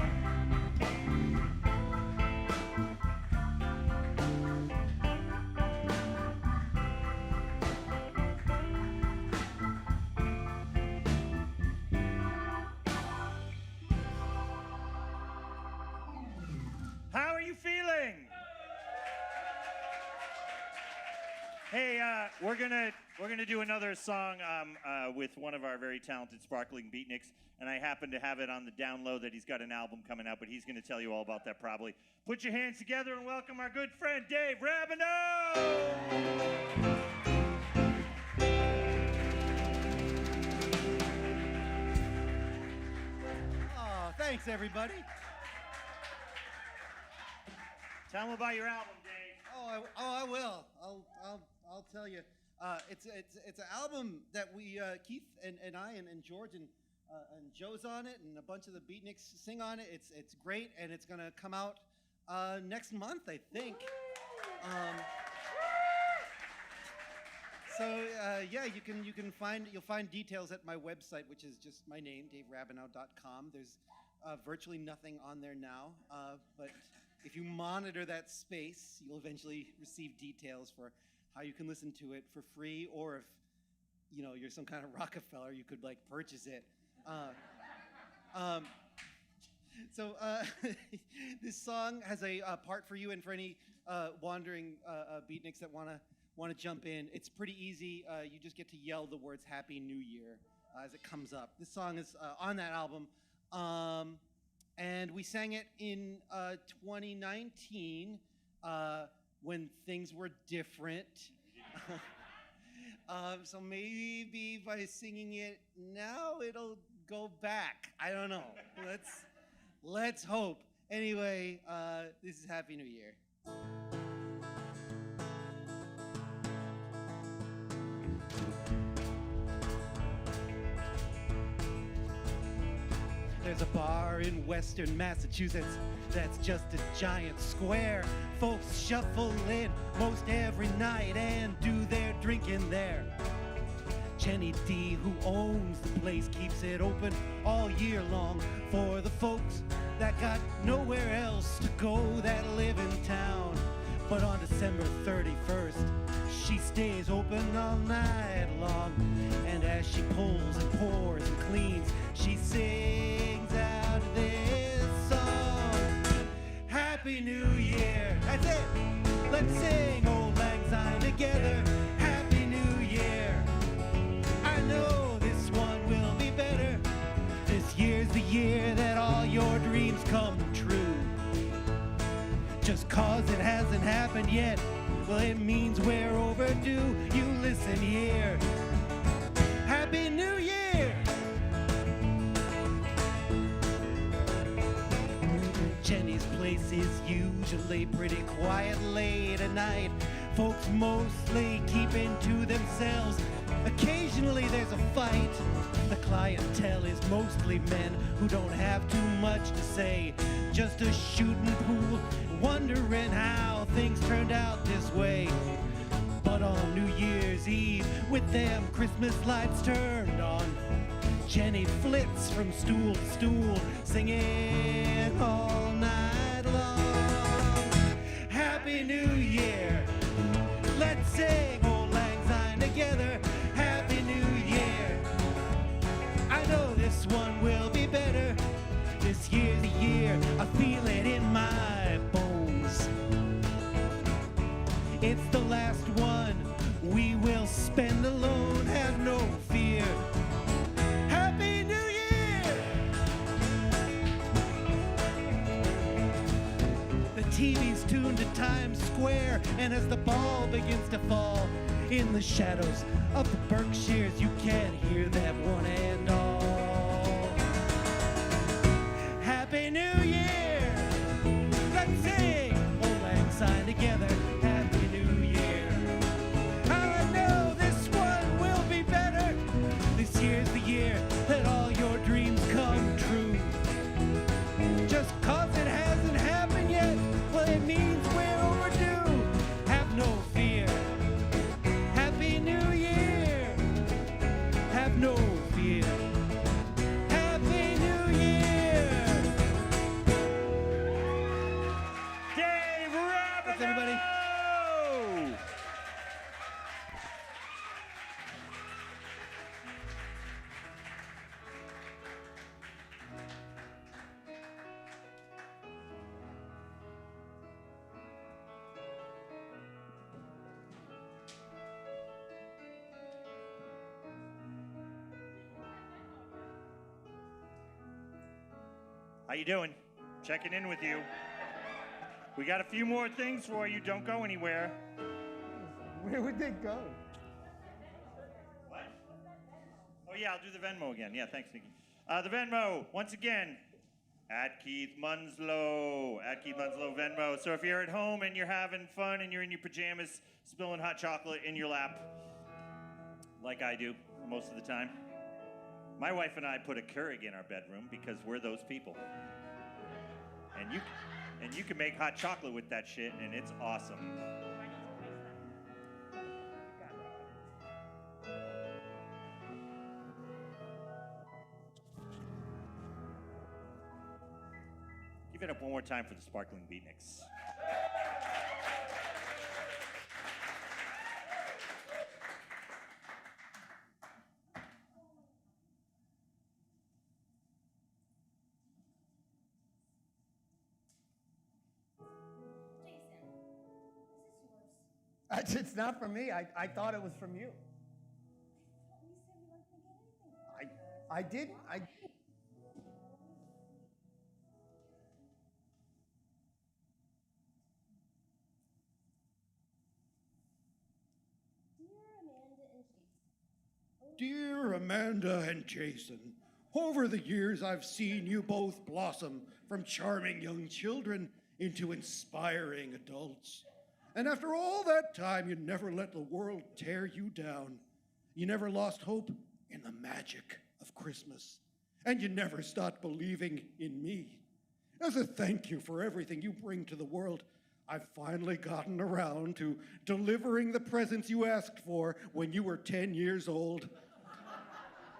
How are you feeling? Hey, we're gonna do another song with one of our very talented Sparkling Beatniks, and I happen to have it on the down low that he's got an album coming out, but he's gonna tell you all about that probably. Put your hands together and welcome our good friend Dave Rabineau! Oh, thanks, everybody. Tell them about your album, Dave. I will. I'll tell you. It's an album that we Keith and I and George and Joe's on it, and a bunch of the Beatniks sing on it. It's great, and it's gonna come out next month, I think. Yeah, you'll find details at my website, which is just my name, DaveRabineau.com. There's virtually nothing on there now, but if you monitor that space, you'll eventually receive details for how you can listen to it for free, or if you're some kind of Rockefeller, you could purchase it. This song has a part for you, and for any wandering beatniks that want to jump in. It's pretty easy. You just get to yell the words "Happy New Year" as it comes up. This song is on that album. And we sang it in 2019 when things were different. So maybe by singing it now, it'll go back. I don't know. Let's hope. Anyway, this is Happy New Year. There's a bar in Western Massachusetts that's just a giant square. Folks shuffle in most every night and do their drinking there. Jenny D, who owns the place, keeps it open all year long for the folks that got nowhere else to go that live in town. But on December 31st, she stays open all night long. And as she pulls and pours and cleans, she sings out this song. Happy New Year. That's it. Let's sing Old Lang Syne together. Happy New Year. I know this one will be better. This year's the year that all your dreams come true. Just cause it hasn't happened yet, well, it means we're overdue. You listen here. Happy New Year! Jenny's place is usually pretty quiet late at night. Folks mostly keeping to themselves. Occasionally there's a fight. The clientele is mostly men who don't have too much to say. Just a shooting pool, wondering how things turned out this way. But on New Year's Eve, with them Christmas lights turned on, Jenny flits from stool to stool, singing all night long. Happy New Year! Let's sing Old Lang Syne together. Happy New Year! I know this one will be better. This year's the year, I feel it in my bones. It's the last one we will spend alone, have no fear. Happy New Year! The TV's tuned to Times Square, and as the ball begins to fall in the shadows of the Berkshires, you can hear that one and all. Happy New Year! Let's sing Old Lang Syne together. Happy New Year! I know this one will be better. This year's the year that all your dreams come true. Just cause it hasn't happened yet, well, it means we're overdue. Have no fear. Happy New Year! Have no fear. Happy New Year! Dave Rabideau! Thanks, everybody. How you doing? Checking in with you. We got a few more things for you. Don't go anywhere. Where would they go? What? Oh yeah, I'll do the Venmo again. Yeah, thanks, Nikki. The Venmo, once again, at Keith Munslow. At Keith Munslow Venmo. So if you're at home and you're having fun and you're in your pajamas, spilling hot chocolate in your lap, like I do most of the time, my wife and I put a Keurig in our bedroom because we're those people. And you can make hot chocolate with that shit, and it's awesome. Give it up one more time for the Sparkling Beatniks. It's not from me. I thought it was from you. I didn't. Dear Amanda and Jason, over the years I've seen you both blossom from charming young children into inspiring adults. And after all that time, you never let the world tear you down. You never lost hope in the magic of Christmas. And you never stopped believing in me. As a thank you for everything you bring to the world, I've finally gotten around to delivering the presents you asked for when you were 10 years old.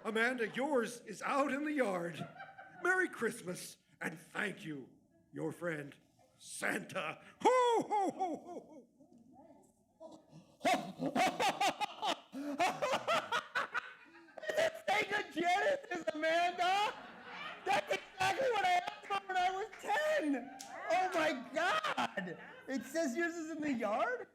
Amanda, yours is out in the yard. Merry Christmas, and thank you, your friend, Santa. Ho, ho, ho, ho, ho. Sega Genesis, Amanda! That's exactly what I asked for when I was 10! Oh my God! It says yours is in the yard?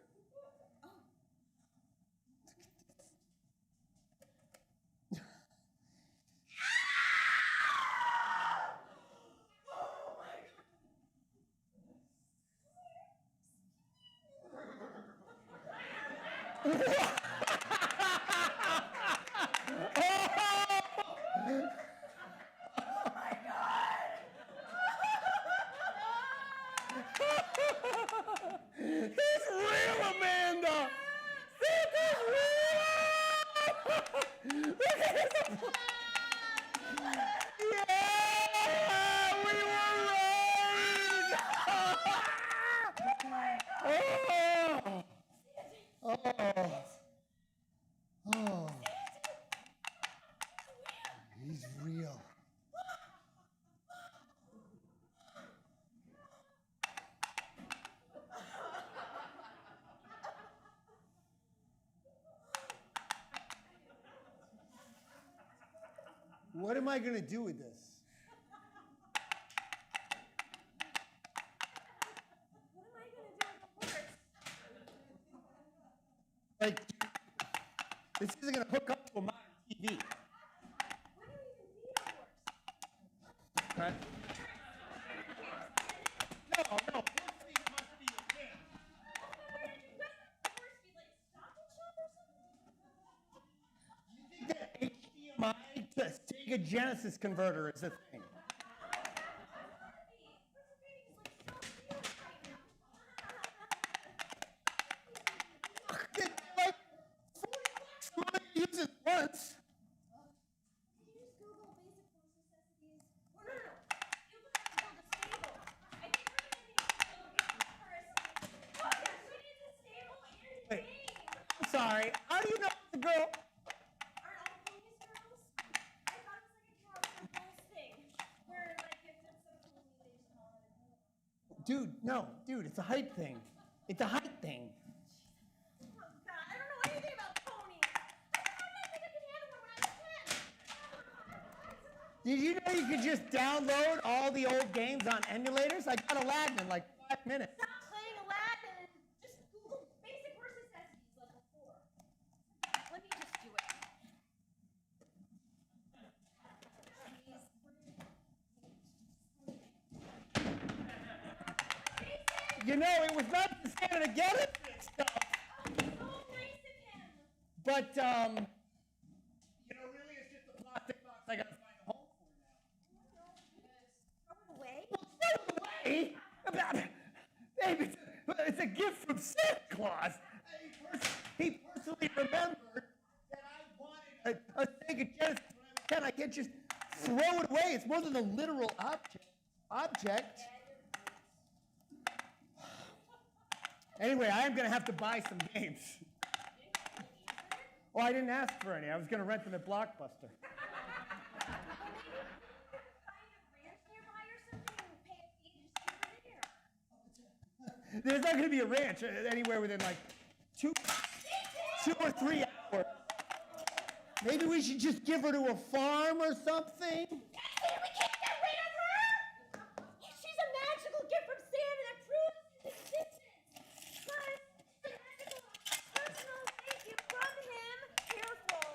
He's real, Amanda! Santa's real! Look at his... Yeah! We were right! Oh! He's real. What am I going to do with this? What am I going to do with the horse? Like, this isn't going to hook up to a modern TV. When do you even need a horse? Right? No. Doesn't the horse be like Stop and Shop or something? You think that HDMI to Sega Genesis converter is a thing? Like $40 for money to use it once. You just Google basic horse necessities. Well, no. You look up to build a stable. I think we're going to need to build a horse. Oh, yes, we need a stable and a Wait. game. I'm sorry. How do you know the girl? Aren't all ponies girls? I thought it was like a cow and horse thing. Where, like, if it's a pony, they just call it a girl. Dude, it's a height thing. It's a height thing. Oh, God, I don't know anything about ponies. I didn't think I could handle one when I was 10. Did you know you could just download all the old games on emulators? I got Aladdin in like 5 minutes. Stop playing Aladdin and just Google basic horse necessities like before. Let me just do it. You know, it was not the Santa to get it this stuff. Oh, so nice of him. But, you know, really, it's just a plastic box I gotta find a home for now. Throw it away. Well, throw it away? Babe, it's a gift from Santa Claus. He personally remembered that I wanted a Sega Genesis when I was 10. I can't just throw it away. It's more than a literal object. Anyway, I am going to have to buy some games. Well, I didn't ask for any. I was going to rent them at Blockbuster. There's not going to be a ranch anywhere within like two or 3 hours. Maybe we should just give her to a farm or something. We can't get rid of her. She's a magical gift from Santa that proves his existence. But it's a magical personal thank you from him. Careful.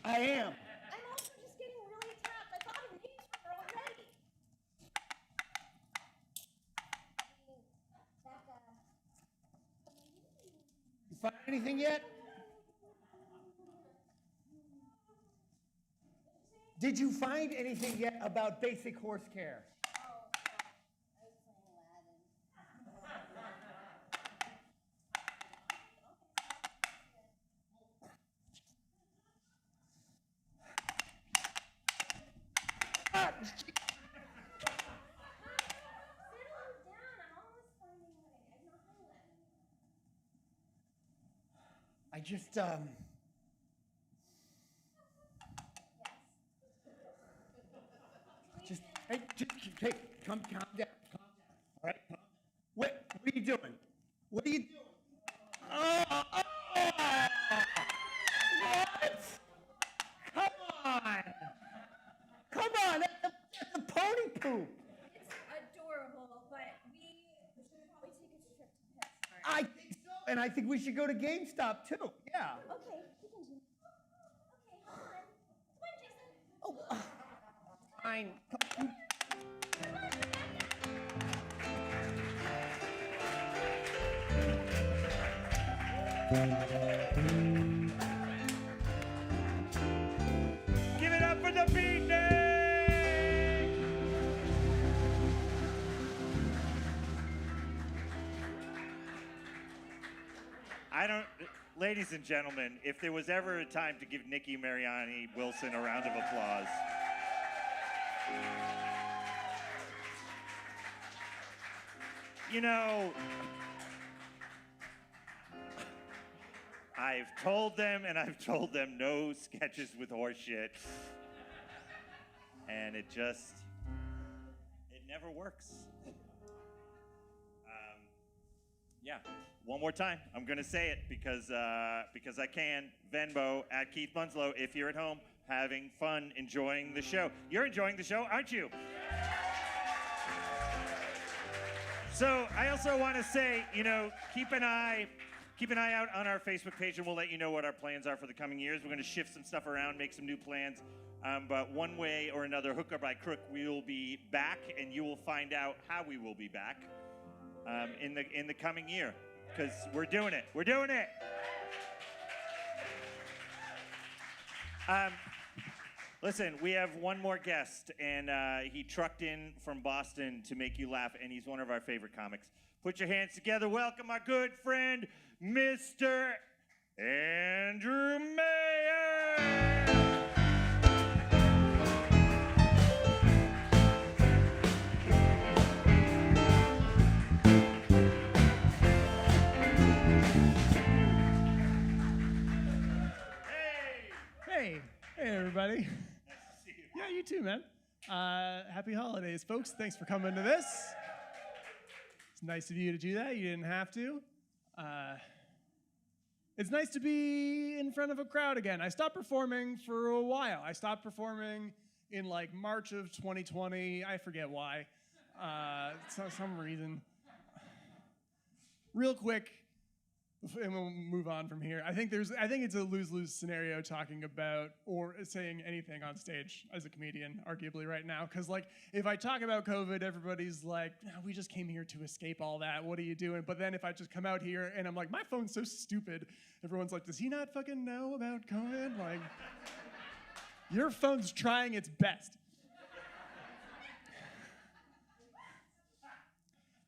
I am. I'm also just getting really tapped. I thought of names for her already. You find anything yet? Did you find anything yet about basic horse care? I just, calm down. All right, what are you doing? What are you doing? Oh! What? Come on! Come on! That's a pony poop! It's adorable, but we should probably take a trip to PetSmart. I think so, and I think we should go to GameStop too. Yeah. Okay, continue. Okay, hold on. Come on, Jason. Oh, fine. Come on. Give it up for the Beatniks! Ladies and gentlemen, if there was ever a time to give Nikki Mariani Wilson a round of applause, you know, I've told them and I've told them no sketches with horse shit. And it never works. Yeah, one more time. I'm gonna say it because I can. Venmo at Keith Munslow if you're at home having fun, enjoying the show. You're enjoying the show, aren't you? So I also want to say, you know, keep an eye out on our Facebook page, and we'll let you know what our plans are for the coming years. We're going to shift some stuff around, make some new plans. But one way or another, hook or by crook, we will be back, and you will find out how we will be back in the coming year, because we're doing it. We're doing it. Listen, we have one more guest, and he trucked in from Boston to make you laugh, and he's one of our favorite comics. Put your hands together. Welcome our good friend, Mr. Andrew Mayer. Hey, everybody. Nice to see you. Yeah, you too, man. Happy holidays, folks. Thanks for coming to this. It's nice of you to do that. You didn't have to. It's nice to be in front of a crowd again. I stopped performing for a while. I stopped performing in like March of 2020. I forget why. Some reason. Real quick, and we'll move on from here. I think it's a lose-lose scenario talking about or saying anything on stage as a comedian, arguably right now. Because like, if I talk about COVID, everybody's like, "No, we just came here to escape all that. What are you doing?" But then if I just come out here and I'm like, "My phone's so stupid," everyone's like, "Does he not fucking know about COVID?" Like, your phone's trying its best.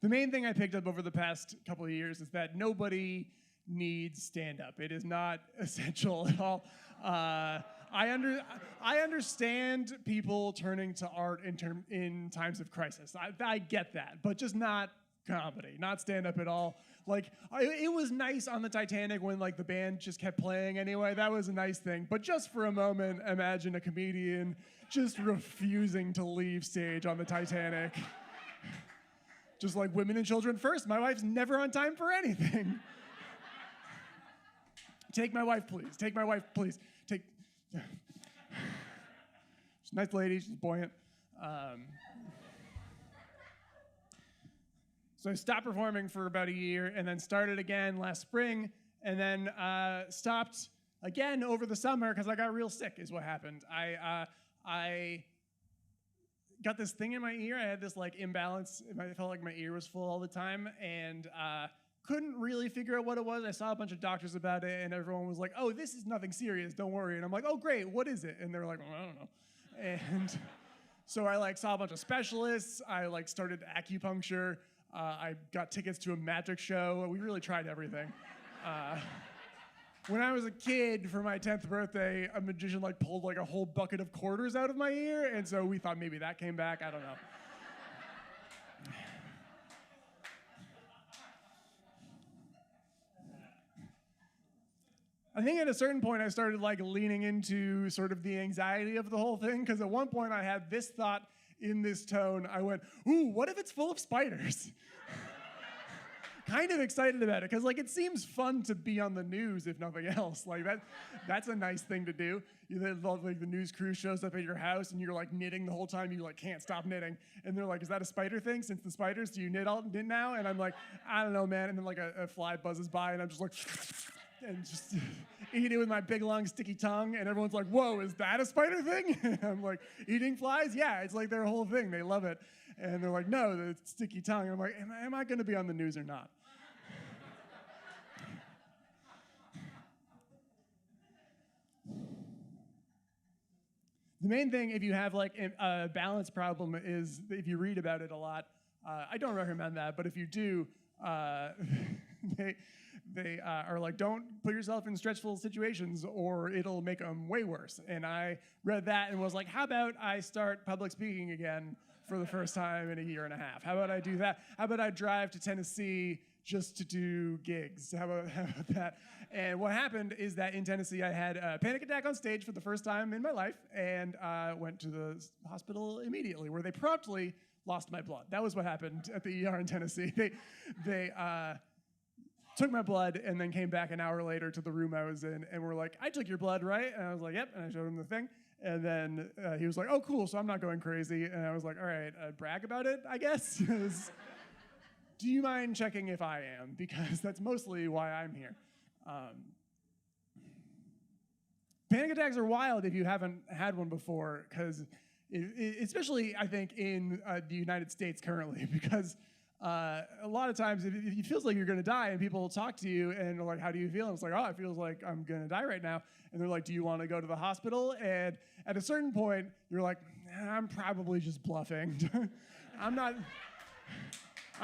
The main thing I picked up over the past couple of years is that nobody needs stand-up. It is not essential at all. I understand people turning to art in times of crisis. I get that, but just not comedy, not stand-up at all. Like, it was nice on the Titanic when like the band just kept playing anyway. That was a nice thing. But just for a moment, imagine a comedian just refusing to leave stage on the Titanic. Just like women and children first. My wife's never on time for anything. Take my wife, please. Take my wife, please. She's a nice lady. She's buoyant. So I stopped performing for about a year and then started again last spring and then stopped again over the summer because I got real sick is what happened. I got this thing in my ear. I had this like imbalance. I felt like my ear was full all the time and couldn't really figure out what it was. I saw a bunch of doctors about it and everyone was like, "Oh, this is nothing serious, don't worry." And I'm like, "Oh, great, what is it?" And they were like, "Well, I don't know." And so I like saw a bunch of specialists. I like started acupuncture. I got tickets to a magic show. We really tried everything. When I was a kid, for my 10th birthday, a magician like pulled like a whole bucket of quarters out of my ear, and so we thought maybe that came back. I don't know. I think at a certain point I started like leaning into sort of the anxiety of the whole thing, because at one point I had this thought in this tone, I went, ooh, what if it's full of spiders? Kind of excited about it, because like it seems fun to be on the news, if nothing else. Like that's a nice thing to do. Like the news crew shows up at your house and you're like knitting the whole time, you like can't stop knitting. And they're like, is that a spider thing? Since the spiders, do you knit now? And I'm like, I don't know, man. And then like a fly buzzes by and I'm just like, and just eat it with my big long sticky tongue. And everyone's like, whoa, is that a spider thing? And I'm like, eating flies? Yeah, it's like their whole thing. They love it. And they're like, no, the sticky tongue. And I'm like, am I gonna be on the news or not? The main thing, if you have like a balance problem, is if you read about it a lot. I don't recommend that, but if you do, they are like, don't put yourself in stressful situations or it'll make them way worse. And I read that and was like, how about I start public speaking again for the first time in a year and a half? How about I do that? How about I drive to Tennessee just to do gigs? How about that? And what happened is that in Tennessee, I had a panic attack on stage for the first time in my life and went to the hospital immediately, where they promptly lost my blood. That was what happened at the ER in Tennessee. They took my blood and then came back an hour later to the room I was in and were like, I took your blood, right? And I was like, yep. And I showed him the thing. And then he was like, oh, cool, so I'm not going crazy. And I was like, all right, brag about it, I guess. Do you mind checking if I am? Because that's mostly why I'm here. Panic attacks are wild if you haven't had one before, because especially, I think, in the United States currently, because a lot of times it feels like you're going to die, and people talk to you and are like, how do you feel? And it's like, oh, it feels like I'm going to die right now. And they're like, do you want to go to the hospital? And at a certain point, you're like, I'm probably just bluffing. I'm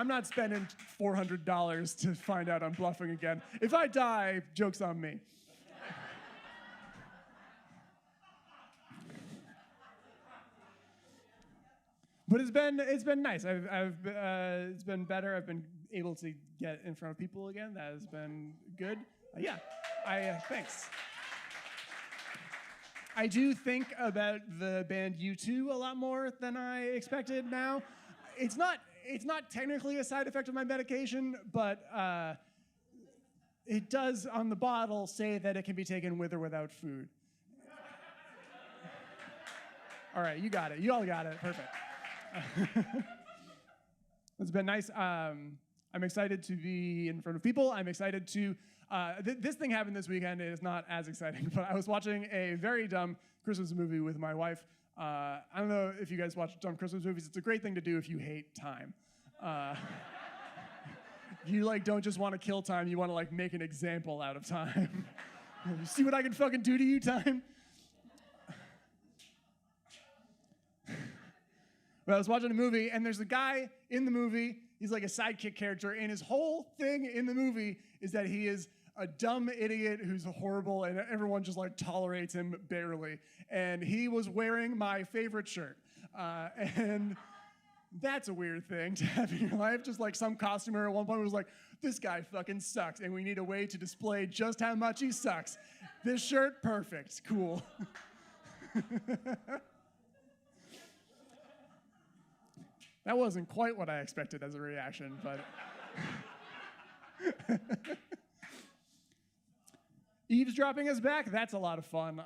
not spending $400 to find out I'm bluffing again. If I die, joke's on me. But it's been nice. It's been better. I've been able to get in front of people again. That has been good. Thanks. I do think about the band U2 a lot more than I expected now. It's not technically a side effect of my medication, but it does on the bottle say that it can be taken with or without food. All right, you got it. You all got it. Perfect. It's been nice. I'm excited to be in front of people. I'm excited to... this thing happened this weekend. It is not as exciting, but I was watching a very dumb Christmas movie with my wife. I don't know if you guys watch dumb Christmas movies. It's a great thing to do if you hate time. You like don't just want to kill time. You want to like make an example out of time. You see what I can fucking do to you, time? But I was watching a movie, and there's a guy in the movie. He's like a sidekick character, and his whole thing in the movie is that he is a dumb idiot who's horrible, and everyone just like tolerates him barely. And he was wearing my favorite shirt, and that's a weird thing to have in your life. Just like some costumer at one point was like, "This guy fucking sucks, and we need a way to display just how much he sucks. This shirt, perfect, cool." That wasn't quite what I expected as a reaction, but... Eavesdropping is back. That's a lot of fun.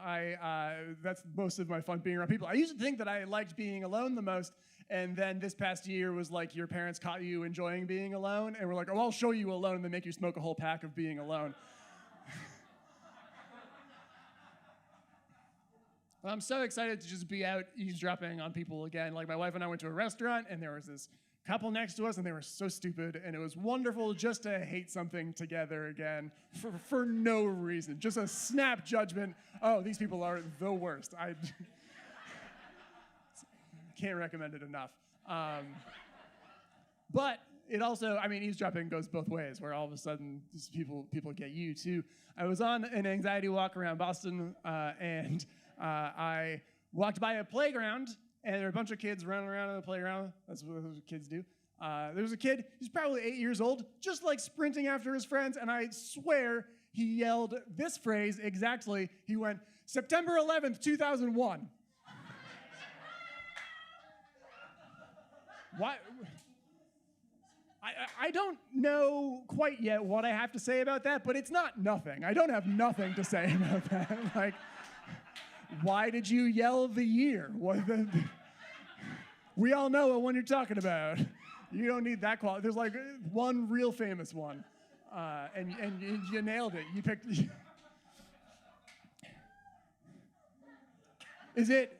That's most of my fun being around people. I used to think that I liked being alone the most, and then this past year was like your parents caught you enjoying being alone, and we're like, oh, I'll show you alone, and then make you smoke a whole pack of being alone. I'm so excited to just be out eavesdropping on people again. Like my wife and I went to a restaurant and there was this couple next to us and they were so stupid, and it was wonderful just to hate something together again for no reason. Just a snap judgment. Oh, these people are the worst. I can't recommend it enough. But it also, I mean, eavesdropping goes both ways, where all of a sudden just people get you too. I was on an anxiety walk around Boston and I walked by a playground, and there were a bunch of kids running around on the playground. That's what kids do. There was a kid who's probably 8 years old, just like sprinting after his friends, and I swear he yelled this phrase exactly. He went, "September 11th, 2001. Why? I don't know quite yet what I have to say about that, but it's not nothing. I don't have nothing to say about that. Like, why did you yell the year? We all know what one you're talking about. You don't need that quality. There's like one real famous one, and you nailed it. You picked. Is it?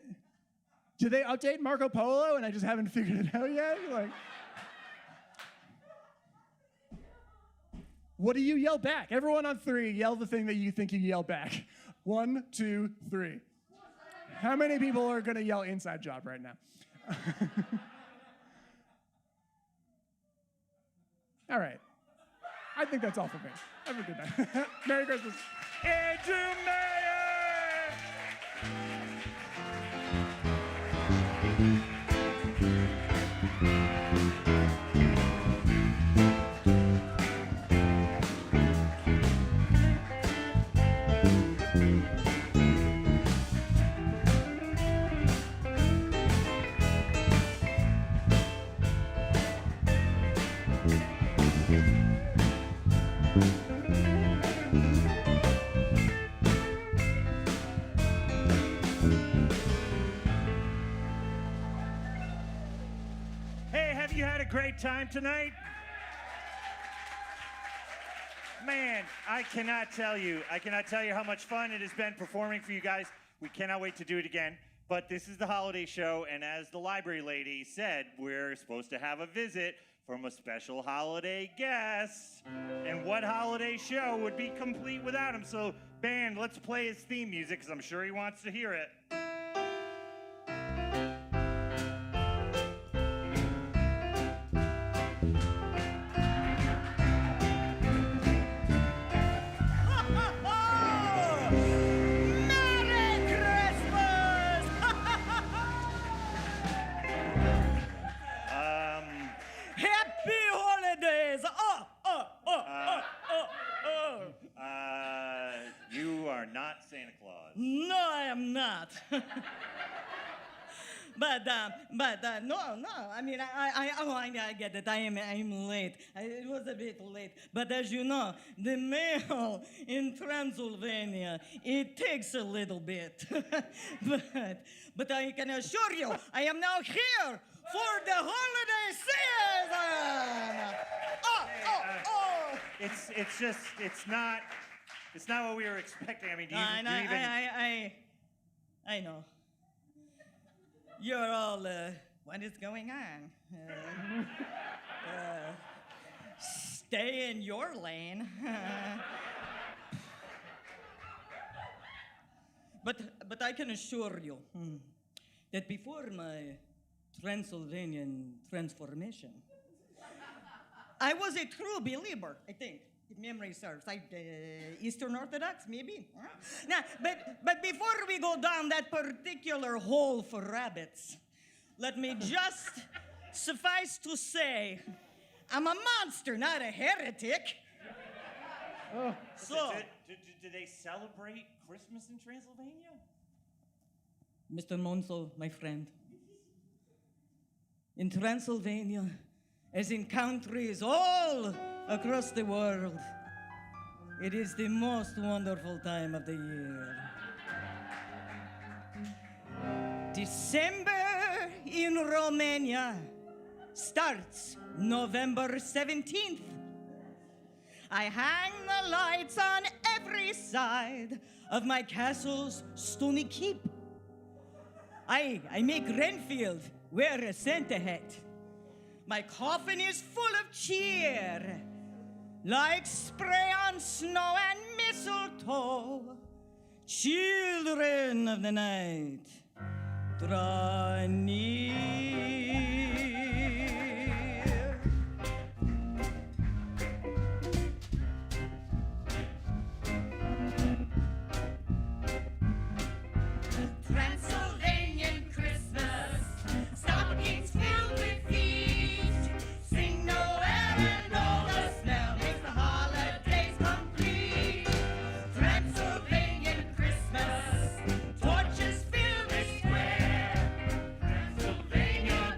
Did they update Marco Polo and I just haven't figured it out yet? Like, what do you yell back? Everyone on 3, yell the thing that you think you yell back. 1, 2, 3. How many people are gonna yell inside job right now? All right. I think that's all for me. Have a good night. Merry Christmas. Andrew Mayer! You had a great time tonight? Man, I cannot tell you how much fun it has been performing for you guys. We cannot wait to do it again. But this is the holiday show, and as the library lady said, we're supposed to have a visit from a special holiday guest. And what holiday show would be complete without him? So, band, let's play his theme music, because I'm sure he wants to hear it. You are not Santa Claus. No, I am not. But no. I mean, I get it. I'm late. It was a bit late. But as you know, the mail in Transylvania, it takes a little bit. but I can assure you, I am now here for the holiday season. It's not what we were expecting. I mean, do you even... I know. You're all, what is going on? Stay in your lane. But I can assure you that before my Transylvanian transformation, I was a true believer, I think. If memory serves, Eastern Orthodox, maybe. Now, but before we go down that particular hole for rabbits, let me just suffice to say, I'm a monster, not a heretic. Oh. So, do they celebrate Christmas in Transylvania? Mr. Munslow, my friend, in Transylvania, as in countries all across the world, it is the most wonderful time of the year. December in Romania starts November 17th. I hang the lights on every side of my castle's stony keep. I make Renfield wear a Santa hat. My coffin is full of cheer, like spray on snow and mistletoe. Children of the night, draw near. Transylvanian Christmas, stockings filled with feast. Sing Noel and all the snow makes the holidays complete. Transylvanian Christmas, torches fill the square. Transylvania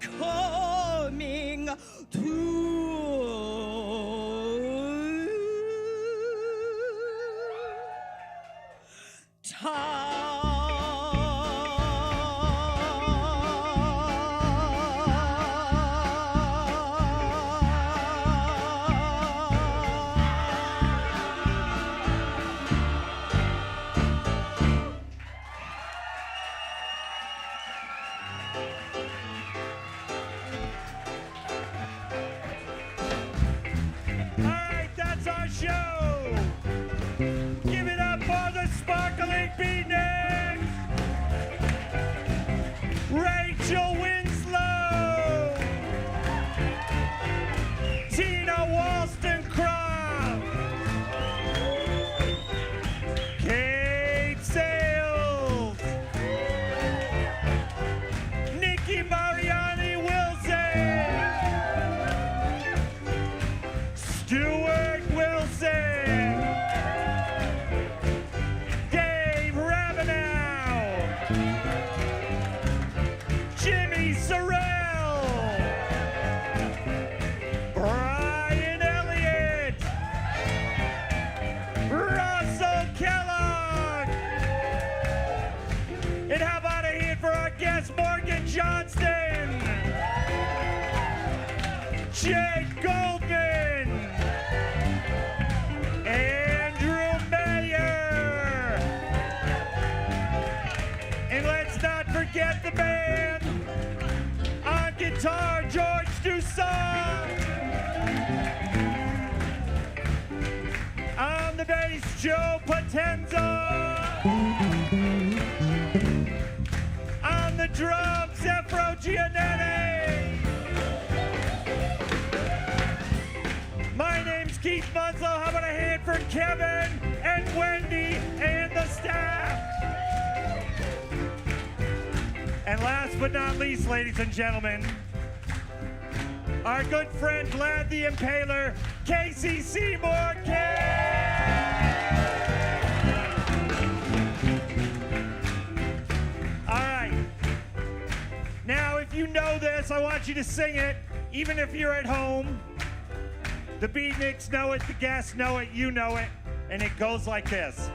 Coming Jake Goldman, Andrew Mayer, and let's not forget the band. On guitar, George Dussault. On the bass, Joe Potenza. On the drums, Zefro Giannetti. My name's Keith Munslow. How about a hand for Kevin and Wendy and the staff? And last but not least, ladies and gentlemen, our good friend Vlad the Impaler, Casey Seymour All right. Now, if you know this, I want you to sing it, even if you're at home. The Beatniks know it, the guests know it, you know it, and it goes like this.